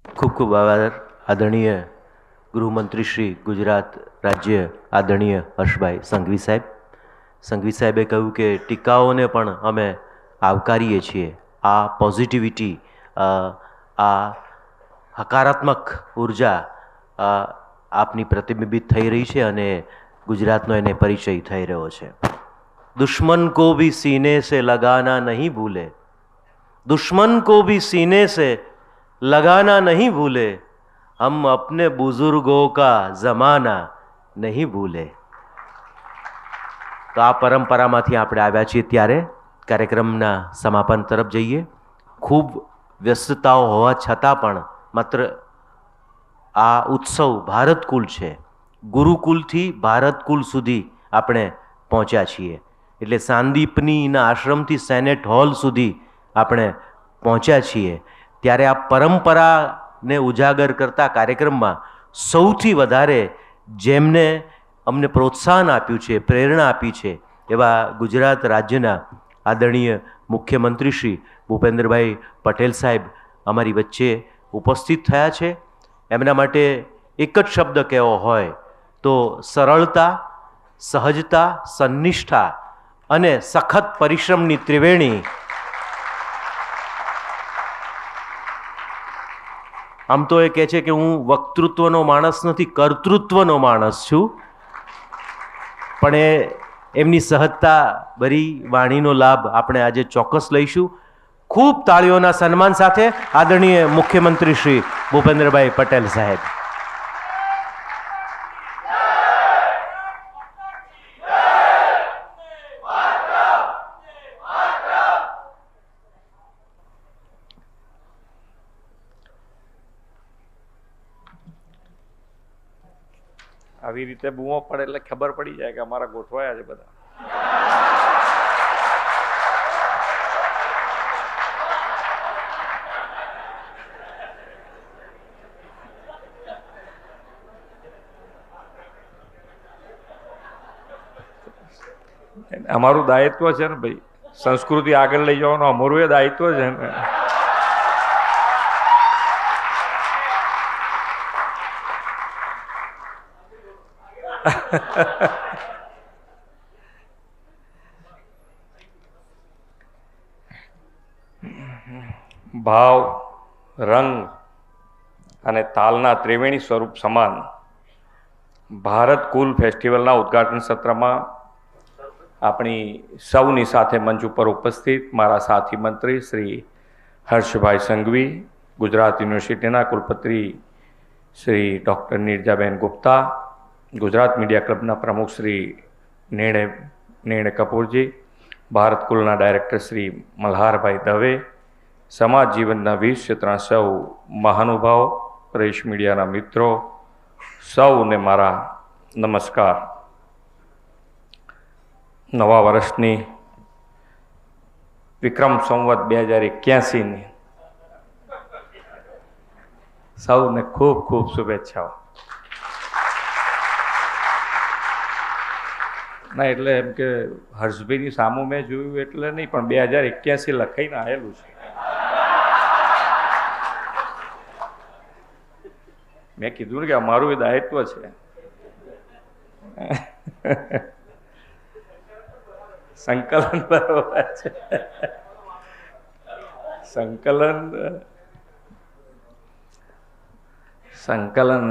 ખૂબ ખૂબ આભાર આદરણીય ગૃહમંત્રી શ્રી ગુજરાત રાજ્ય આદરણીય હર્ષભાઈ સંઘવી સાહેબ. સંઘવી સાહેબે કહ્યું કે ટીકાઓને પણ અમે આવકારીએ છીએ. આ પોઝિટિવિટી, આ હકારાત્મક ઉર્જા આપની પ્રતિબિંબિત થઈ રહી છે અને ગુજરાતનો એને પરિચય થઈ રહ્યો છે. દુશ્મન કો ભી સીને સે લગાના નહીં ભૂલે, દુશ્મન કો ભી સીને સે लगाना नहीं भूले, हम अपने बुजुर्गों का जमाना नहीं भूले. તો આ પરંપરામાંથી આપણે આવ્યા છીએ ત્યારે કાર્યક્રમના સમાપન તરફ જઈએ. ખૂબ વ્યસ્તતાઓ હોવા છતાં પણ માત્ર આ ઉત્સવ ભારતકુલ છે. ગુરુકુલથી ભારતકુલ સુધી આપણે પહોંચ્યા છીએ. એટલે સાંદીપનીના આશ્રમથી સેનેટ હોલ સુધી આપણે પહોંચ્યા છીએ. ત્યારે આ પરંપરાને ઉજાગર કરતા કાર્યક્રમમાં સૌથી વધારે જેમને અમને પ્રોત્સાહન આપ્યું છે, પ્રેરણા આપી છે, એવા ગુજરાત રાજ્યના આદરણીય મુખ્યમંત્રી શ્રી ભૂપેન્દ્રભાઈ પટેલ સાહેબ અમારી વચ્ચે ઉપસ્થિત થયા છે. એમના માટે એક જ શબ્દ કહેવો હોય તો સરળતા, સહજતા, સન્નિષ્ઠા અને સખત પરિશ્રમની ત્રિવેણી. આમ તો એ કહે છે કે હું વક્તૃત્વનો માણસ નથી, કર્તૃત્વનો માણસ છું, પણ એમની સહજતા ભરી વાણીનો લાભ આપણે આજે ચોક્કસ લઈશું. ખૂબ તાળીઓના સન્માન સાથે આદરણીય મુખ્યમંત્રી શ્રી ભૂપેન્દ્રભાઈ પટેલ સાહેબ. આવી રીતે બૂમો પડે એટલે ખબર પડી જાય કે અમારા ગોઠવાયા છે બધા. અમારું દાયિત્વ છે ને ભાઈ, સંસ્કૃતિ આગળ લઈ જવાનું અમારું એ દાયિત્વ છે ને. ભાવ, રંગ અને તાલના ત્રિવેણી સ્વરૂપ સમાન ભારત કુલ ફેસ્ટિવલના ઉદ્ઘાટન સત્રમાં આપણી સૌની સાથે મંચ ઉપર ઉપસ્થિત મારા સાથી મંત્રી શ્રી હર્ષભાઈ સંઘવી, ગુજરાત યુનિવર્સિટીના કુલપતિ શ્રી ડૉક્ટર નીરજાબેન ગુપ્તા, ગુજરાત મીડિયા ક્લબના પ્રમુખ શ્રી નિર્ણય કપૂરજી, ભારત કુલના ડાયરેક્ટર શ્રી મલ્હારભાઈ દવે, સમાજ જીવનના 20 ક્ષેત્રના સૌ મહાનુભાવો, પ્રેસ મીડિયાના મિત્રો, સૌને મારા નમસ્કાર. નવા વર્ષની વિક્રમ સંવત 2081ની સૌને ખૂબ ખૂબ શુભેચ્છાઓ. ના એટલે એમ કે હર્ષભાઈની સામું મેં જોયું એટલે નહીં, પણ 2081 લખાઈને આવેલું છે. મેં કીધું કે અમારું એ દાયિત્વ છે. સંકલન બરોબર છે. સંકલન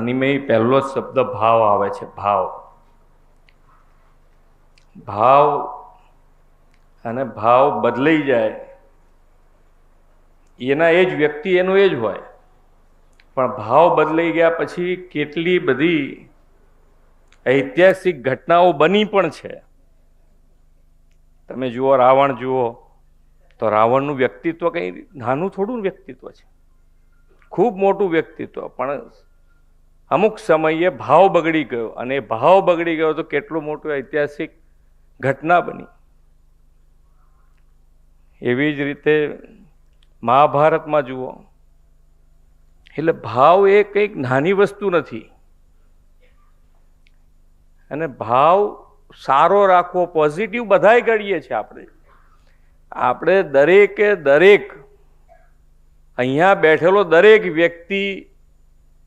નિમય પહેલો જ શબ્દ ભાવ આવે છે. ભાવ અને ભાવ બદલાઈ જાય એના એ જ વ્યક્તિ એનું એ જ હોય, પણ ભાવ બદલાઈ ગયા પછી કેટલી બધી ઐતિહાસિક ઘટનાઓ બની પણ છે તમે જુઓ રાવણ જુઓ તો રાવણનું વ્યક્તિત્વ કંઈ નાનું થોડું વ્યક્તિત્વ છે, ખૂબ મોટું વ્યક્તિત્વ, પણ અમુક સમયે ભાવ બગડી ગયો, અને એ ભાવ બગડી ગયો તો કેટલું મોટું ઐતિહાસિક ઘટના બની. એવી જ રીતે મહાભારતમાં જુઓ, એટલે ભાવ એ કંઈક નાની વસ્તુ નથી, અને ભાવ સારો રાખવો, પોઝિટિવ બધાય કરીએ છીએ આપણે દરેકે દરેક અહીંયા બેઠેલો દરેક વ્યક્તિ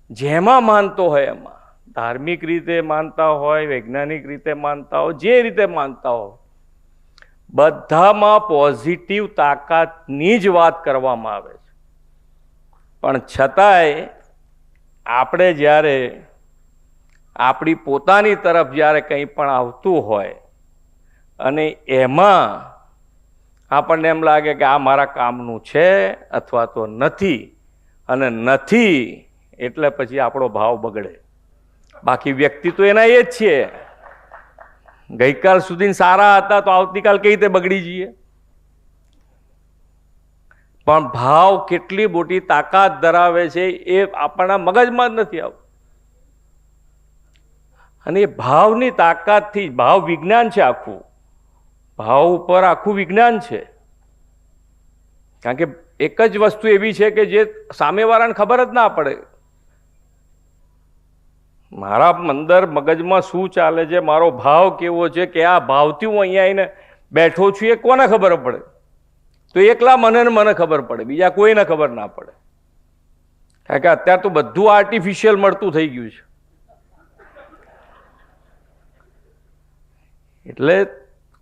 જેમાં માનતો હોય એમાં, ધાર્મિક રીતે માનતા હોય, વૈજ્ઞાનિક રીતે માનતા હોય, જે રીતે માનતા હોય, બધામાં પોઝિટિવ તાકાતની જ વાત કરવામાં આવે છે. પણ છતાંય આપણે જ્યારે આપણી પોતાની તરફ જ્યારે કંઈ પણ આવતું હોય અને એમાં આપણને એમ લાગે કે આ મારા કામનું છે અથવા તો નથી, અને નથી એટલે પછી આપણો ભાવ બગડે. બાકી વ્યક્તિ તો એના એ જ છે. ગઈકાલ સુધી સારા હતા તો આવતીકાલ કઈ રીતે બગડી જઈએ? પણ ભાવ કેટલી મોટી તાકાત ધરાવે છે એ આપણા મગજમાં જ નથી આવતું. અને એ ભાવની તાકાતથી, ભાવ વિજ્ઞાન છે આખું, ભાવ ઉપર આખું વિજ્ઞાન છે. કારણ કે એક જ વસ્તુ એવી છે કે જે સામેવાળાને ખબર જ ના પડે. મારા અંદર મગજમાં શું ચાલે છે, મારો ભાવ કેવો છે, કે આ ભાવથી હું અહીંયા આવીને બેઠો છું એ કોને ખબર પડે? તો એકલા મને ખબર પડે, બીજા કોઈને ખબર ના પડે. કારણ કે અત્યારે તો બધું આર્ટિફિશિયલ મળતું થઈ ગયું છે. એટલે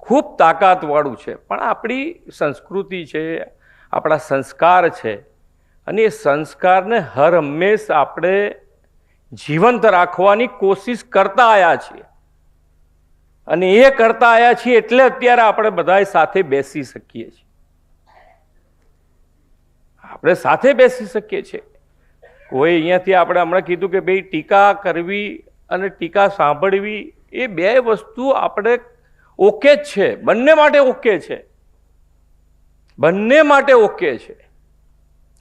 ખૂબ તાકાતવાળું છે. પણ આપણી સંસ્કૃતિ છે, આપણા સંસ્કાર છે, અને એ સંસ્કારને હર હંમેશ આપણે જીવંત રાખવાની કોશિશ કરતા આવ્યા છીએ. અને એ કરતા આવ્યા છીએ એટલે અત્યારે આપણે બધા સાથે બેસી શકીએ છીએ. આપણે સાથે બેસી શકીએ છીએ. કોઈ અહીંયાથી આપણે હમણાં કીધું કે ભાઈ ટીકા કરવી અને ટીકા સાંભળવી એ બે વસ્તુ આપણે ઓકે જ છે, બંને માટે ઓકે છે, બંને માટે ઓકે છે.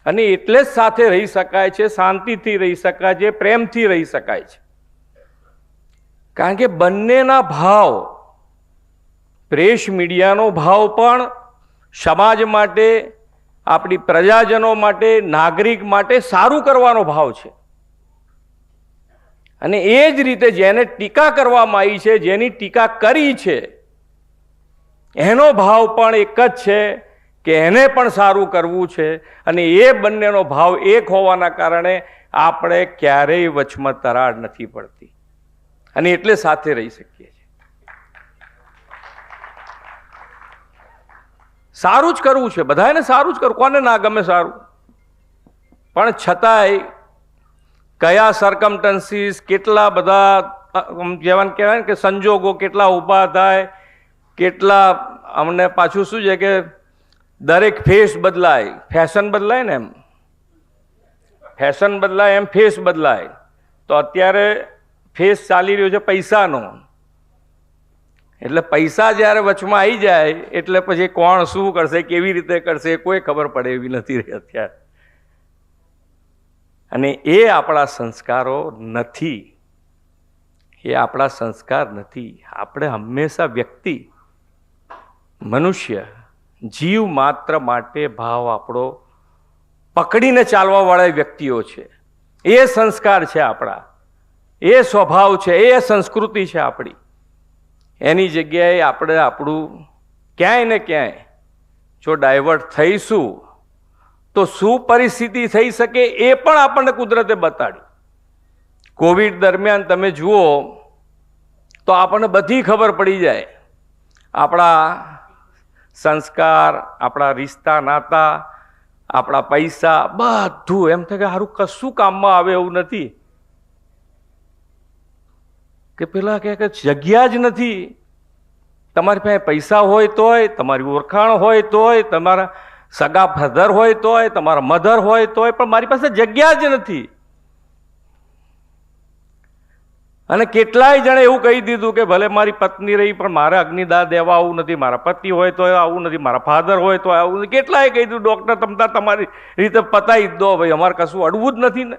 અને એટલે જ સાથે રહી શકાય છે, શાંતિથી રહી શકાય છે, પ્રેમથી રહી શકાય છે. કારણ કે બંનેના ભાવ, પ્રેસ મીડિયાનો ભાવ પણ સમાજ માટે, આપણી પ્રજાજનો માટે, નાગરિક માટે સારું કરવાનો ભાવ છે. અને એ જ રીતે જેને ટીકા કરવામાં આવી છે, જેની ટીકા કરી છે, એનો ભાવ પણ એક જ છે કે એને પણ સારું કરવું છે. અને એ બંનેનો ભાવ એક હોવાના કારણે આપણે ક્યારેય વચમાં તરાડ નથી પડતી, અને એટલે સાથે રહી શકીએ છીએ. સારું જ કરવું છે, બધાને સારું જ કરવું, કોને ના ગમે સારું? પણ છતાંય કયા સર્કમસ્ટન્સીસ, કેટલા બધા જેવાને કહેવાય ને કે સંજોગો કેટલા ઊભા થાય, કેટલા અમને પાછું શું છે કે દરેક ફેસ બદલાય, ફેશન બદલાય ને એમ, ફેશન બદલાય એમ ફેસ બદલાય. તો અત્યારે ફેસ ચાલી રહ્યો છે પૈસાનો, એટલે પૈસા જ્યારે વચમાં આવી જાય એટલે પછી કોણ શું કરશે, કેવી રીતે કરશે, કોઈ ખબર પડે એવી નથી રહી અત્યારે. અને એ આપણા સંસ્કારો નથી, એ આપણા સંસ્કાર નથી. આપણે હંમેશા વ્યક્તિ, મનુષ્ય, જીવ માત્ર માટે ભાવ આપણો પકડીને ચાલવા વાળા વ્યક્તિઓ છે. એ સંસ્કાર છે આપણા, એ સ્વભાવ છે, એ સંસ્કૃતિ છે આપણી. એની જગ્યાએ આપણે આપણું ક્યાંય ને ક્યાંય જો ડાયવર્ટ થઈશું તો શું પરિસ્થિતિ થઈ શકે એ પણ આપણને કુદરતે બતાડી. કોવિડ દરમિયાન તમે જુઓ તો આપણને બધી ખબર પડી જાય. આપણા સંસ્કાર, આપણા રિશ્તા નાતા, આપણા પૈસા, બધું એમ થાય કે સારું કશું કામમાં આવે એવું નથી. કે પેલા કે જગ્યા જ નથી. તમારી પાસે પૈસા હોય તોય, તમારી ઓળખાણ હોય તોય, તમારા સગા ફાધર હોય તોય, તમારા મધર હોય તોય, પણ મારી પાસે જગ્યા જ નથી. અને કેટલાય જણે એવું કહી દીધું કે ભલે મારી પત્ની રહી પણ મારે અગ્નિદાહ દેવા આવું નથી, મારા પતિ હોય તો આવું નથી, મારા ફાધર હોય તો આવું નથી. કેટલાય કહી દીધું ડૉક્ટર તમતા તમારી રીતે પતાવી જ દો ભાઈ, અમારે કશું અડવું જ નથી ને.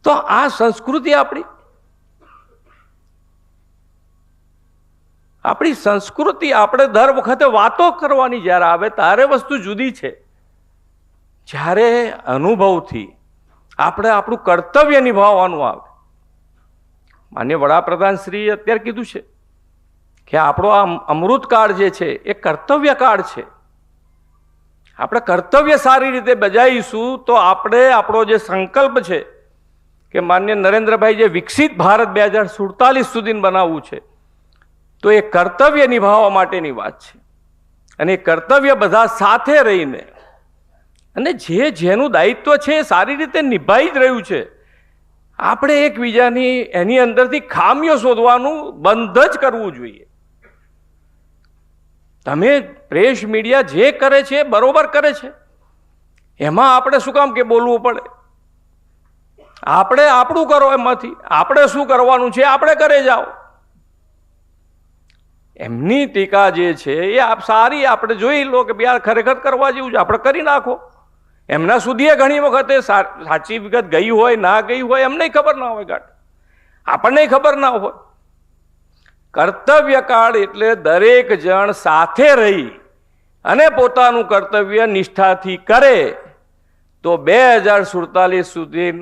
તો આ સંસ્કૃતિ આપણી સંસ્કૃતિ, આપણે દર વખતે વાતો કરવાની જ્યારે આવે ત્યારે વસ્તુ જુદી છે. જ્યારે અનુભવથી આપણે આપણું કર્તવ્ય નિભાવવાનું આવે. માન્ય વડાપ્રધાન શ્રી અત્યારે કીધું છે કે આપણો આ અમૃતકાળ જે છે એ કર્તવ્ય કાળ છે. આપણે કર્તવ્ય સારી રીતે બજાવીશું તો આપણે આપણો જે સંકલ્પ છે કે માન્ય નરેન્દ્રભાઈ જે વિકસિત ભારત 2047 સુધી બનાવવું છે, તો એ કર્તવ્ય નિભાવવા માટેની વાત છે. અને એ કર્તવ્ય બધા સાથે રહીને અને જેનું દાયિત્વ છે એ સારી રીતે નિભાઈ જ રહ્યું છે. આપણે એકબીજાની એની અંદરથી ખામીઓ શોધવાનું બંધ જ કરવું જોઈએ. તમે પ્રેસ મીડિયા જે કરે છે બરોબર કરે છે, એમાં આપણે શું કામ કે બોલવું પડે? આપણે આપણું કરો, એમાંથી આપણે શું કરવાનું છે આપણે કરે જાઓ. એમની ટીકા જે છે એ સારી આપણે જોઈ લો કે ભાઈ ખરેખર કરવા જેવું છે, આપણે કરી નાખો. એમના સુધી ઘણી વખતે સાચી વિગત ગઈ હોય ના ગઈ હોય એમને ખબર ના હોય, ગાંઠ આપણને ખબર ના હોય. કર્તવ્ય કાળ એટલે દરેક જણ સાથે રહી અને પોતાનું કર્તવ્ય નિષ્ઠાથી કરે તો 2047 સુધી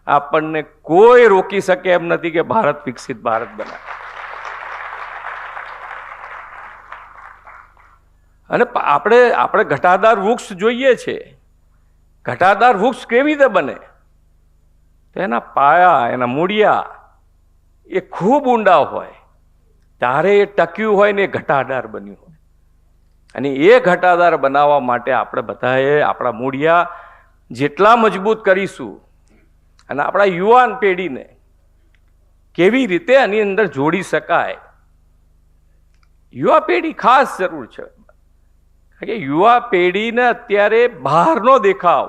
આપણને કોઈ રોકી શકે એમ નથી કે ભારત વિકસિત ભારત બને. અને આપણે ઘટાદાર વૃક્ષ જોઈએ છે. ઘટાદાર વૃક્ષ કેવી રીતે બને? એના પાયા, એના મૂળિયા એ ખૂબ ઊંડા હોય ત્યારે એ ટક્યું હોય ને એ ઘટાદાર બન્યું હોય. અને એ ઘટાદાર બનાવવા માટે આપણે બધાએ આપણા મૂળિયા જેટલા મજબૂત કરીશું અને આપણા યુવાન પેઢીને કેવી રીતે આની અંદર જોડી શકાય, યુવા પેઢી ખાસ જરૂર છે. કે યુવા પેઢીને અત્યારે બહારનો દેખાવ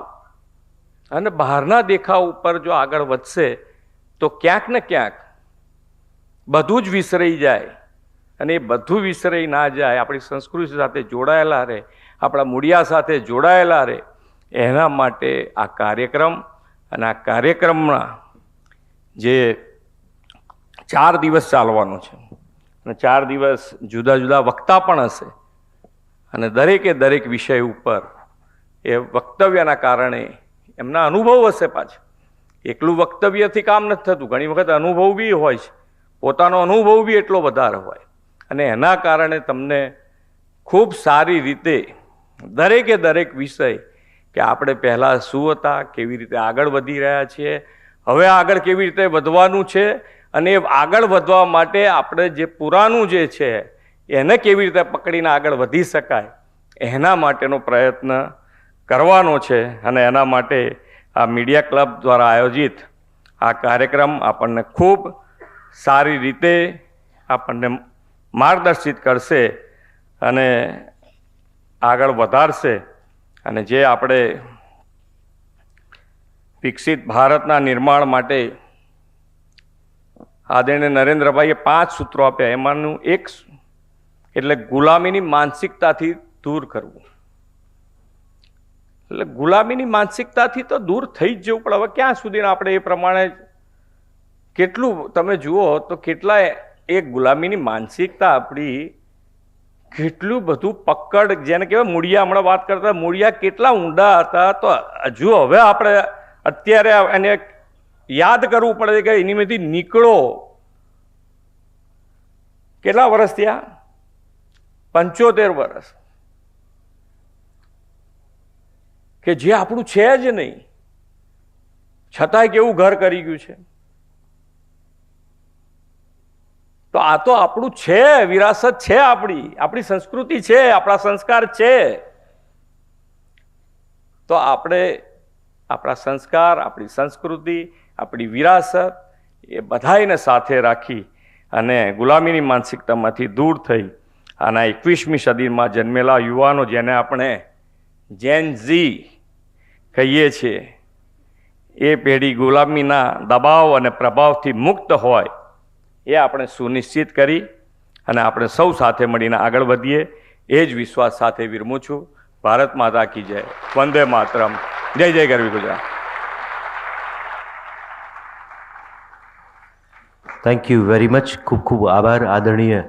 અને બહારના દેખાવ ઉપર જો આગળ વધશે તો ક્યાંક ને ક્યાંક બધું જ વિસરાઈ જાય. અને એ બધું વિસરાઈ ના જાય, આપણી સંસ્કૃતિ સાથે જોડાયેલા રહે, આપણા મૂળિયા સાથે જોડાયેલા રહે. એના માટે આ કાર્યક્રમ અને આ કાર્યક્રમના જે 4 દિવસ ચાલવાનો છે અને 4 દિવસ જુદા જુદા વક્તા પણ હશે અને દરેકે દરેક વિષય ઉપર એ વક્તવ્યના કારણે એમના અનુભવ હશે. પાછા એકલું વક્તવ્યથી કામ નથી થતું, ઘણી વખત અનુભવ બી હોય છે, પોતાનો અનુભવ બી એટલો વધારે હોય. અને એના કારણે તમને ખૂબ સારી રીતે દરેકે દરેક વિષય કે આપણે પહેલાં શું હતા, કેવી રીતે આગળ વધી રહ્યા છીએ, હવે આગળ કેવી રીતે વધવાનું છે, અને આગળ વધવા માટે આપણે જે પુરાનું જે છે એને કેવી રીતે પકડીને આગળ વધી શકાય એના માટેનો પ્રયત્ન કરવાનો છે. અને એના માટે આ મીડિયા ક્લબ દ્વારા આયોજિત આ કાર્યક્રમ આપણને ખૂબ સારી રીતે આપણને માર્ગદર્શિત કરશે અને આગળ વધારશે. અને જે આપણે વિકસિત ભારતના નિર્માણ માટે આદરણીય નરેન્દ્રભાઈએ 5 સૂત્રો આપ્યા, એમાંનું એક એટલે ગુલામીની માનસિકતાથી દૂર કરવું. એટલે ગુલામીની માનસિકતાથી તો દૂર થઈ જ જવું પડે. હવે ક્યાં સુધી આપણે એ પ્રમાણે કેટલું તમે જુઓ તો કેટલા એ ગુલામીની માનસિકતા આપણી કેટલું બધું પકડ, જેને કહેવાય મૂળિયા, હમણાં વાત કરતા મૂળિયા કેટલા ઊંડા હતા. તો હજુ હવે આપણે અત્યારે એને યાદ કરવું પડે કે એનીમાંથી નીકળો. કેટલા વર્ષ થયા? 75 વર્ષ કે જે આપણું છે જ નહીં, છતાંય કેવું ઘર કરી ગયું છે. તો આ તો આપણું છે, વિરાસત છે, આપણી સંસ્કૃતિ છે, આપણા સંસ્કાર છે. તો આપણે આપણા સંસ્કાર, આપણી સંસ્કૃતિ, આપણી વિરાસત એ બધાને સાથે રાખી અને ગુલામીની માનસિકતામાંથી દૂર થઈ અને 21મી સદીમાં જન્મેલા યુવાનો, જેને આપણે જેન ઝી કહીએ છીએ, એ પેઢી ગુલામીના દબાવ અને પ્રભાવથી મુક્ત હોય એ આપણે સુનિશ્ચિત કરી અને આપણે સૌ સાથે મળીને આગળ વધીએ એ જ વિશ્વાસ સાથે વિરમું છું. ભારત માતા કી જય. વંદે માતરમ. જય જય ગરવી Gujarat. Thank you very much. ખૂબ ખૂબ આભાર આદરણીય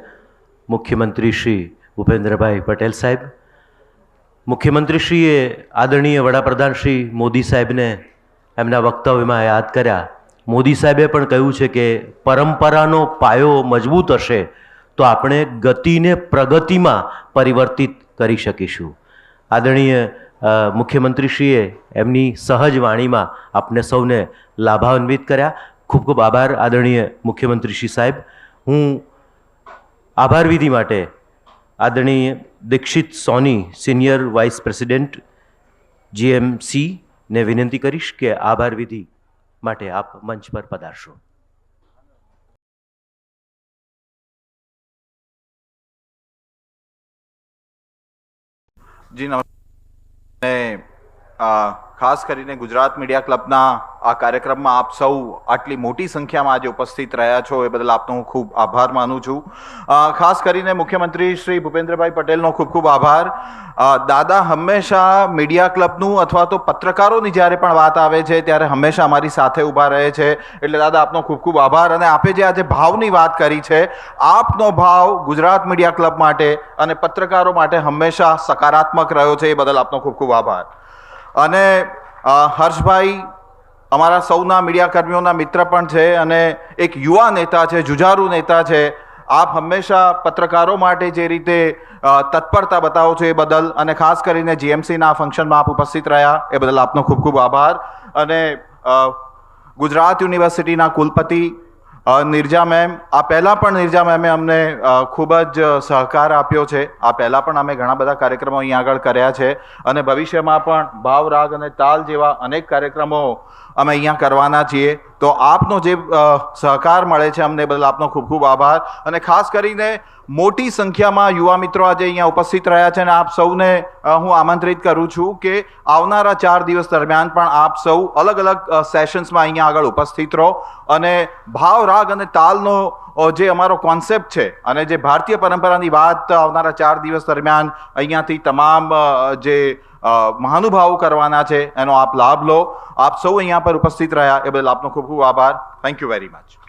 મુખ્યમંત્રી શ્રી ભૂપેન્દ્રભાઈ પટેલ સાહેબ. મુખ્યમંત્રીશ્રીએ આદરણીય વડાપ્રધાન શ્રી મોદી સાહેબને એમના વક્તવ્યમાં યાદ કર્યા. મોદી સાહેબે પણ કહ્યું છે કે પરંપરાનો પાયો મજબૂત હશે તો આપણે ગતિને પ્રગતિમાં પરિવર્તિત કરી શકીશું. આદરણીય મુખ્યમંત્રીશ્રીએ એમની સહજ વાણીમાં આપને સૌને લાભાન્વિત કર્યા. ખૂબ ખૂબ આભાર આદરણીય મુખ્યમંત્રીશ્રી સાહેબ. હું આભાર વિધિ માટે આદરણીય દીક્ષિત સોની સિનિયર વાઇસ પ્રેસિડેન્ટ જીએમસી ને વિનંતી કરીશ કે આભાર વિધિ માટે આપ મંચ પર પધારશો. જી નમસ્તે. ખાસ કરીને ગુજરાત મીડિયા ક્લબના આ કાર્યક્રમમાં આપ સૌ આટલી મોટી સંખ્યામાં આજે ઉપસ્થિત રહ્યા છો એ બદલ આપનો હું ખૂબ આભાર માનું છું. ખાસ કરીને મુખ્યમંત્રી શ્રી ભૂપેન્દ્રભાઈ પટેલનો ખૂબ ખૂબ આભાર. દાદા હંમેશા મીડિયા ક્લબનું અથવા તો પત્રકારોની જ્યારે પણ વાત આવે છે ત્યારે હંમેશા અમારી સાથે ઊભા રહે છે. એટલે દાદા આપનો ખૂબ ખૂબ આભાર. અને આપે જે આજે ભાવની વાત કરી છે, આપનો ભાવ ગુજરાત મીડિયા ક્લબ માટે અને પત્રકારો માટે હંમેશા સકારાત્મક રહ્યો છે. એ બદલ આપનો ખૂબ ખૂબ આભાર. અને હર્ષભાઈ અમારા સૌના મીડિયા કર્મીઓના મિત્ર પણ છે અને એક યુવા નેતા છે, જુઝારુ નેતા છે. આપ હંમેશા પત્રકારો માટે જે રીતે તત્પરતા બતાવો છો એ બદલ, અને ખાસ કરીને જીએમસીના ફંક્શનમાં આપ ઉપસ્થિત રહ્યા એ બદલ આપનો ખૂબ ખૂબ આભાર. અને ગુજરાત યુનિવર્સિટીના કુલપતિ નિર્જા મેમ, આ પહેલાં પણ નિર્જા મેમે અમને ખૂબ જ સહકાર આપ્યો છે. આ પહેલાં પણ અમે ઘણા બધા કાર્યક્રમો અહીં આગળ કર્યા છે અને ભવિષ્યમાં પણ ભાવ, રાગ અને તાલ જેવા અનેક કાર્યક્રમો અમે અહીંયા કરવાના છીએ. તો આપનો જે સહકાર મળે છે અમને બદલ આપનો ખૂબ ખૂબ આભાર. અને ખાસ કરીને મોટી સંખ્યામાં યુવા મિત્રો આજે અહીંયા ઉપસ્થિત રહ્યા છે અને આપ સૌને હું આમંત્રિત કરું છું કે આવનારા 4 દિવસ દરમિયાન પણ આપ સૌ અલગ અલગ સેશન્સમાં અહીંયા આગળ ઉપસ્થિત રહો અને ભાવ, રાગ અને તાલનો જે અમારો કોન્સેપ્ટ છે અને જે ભારતીય પરંપરાની વાત આવનારા 4 દિવસ દરમિયાન અહીંયાથી તમામ જે મહાનુભાવો કરવાના છે એનો આપ લાભ લો. આપ સૌ અહીંયા પર ઉપસ્થિત રહ્યા એ બદલ આપનો ખૂબ ખૂબ આભાર. Thank you very much.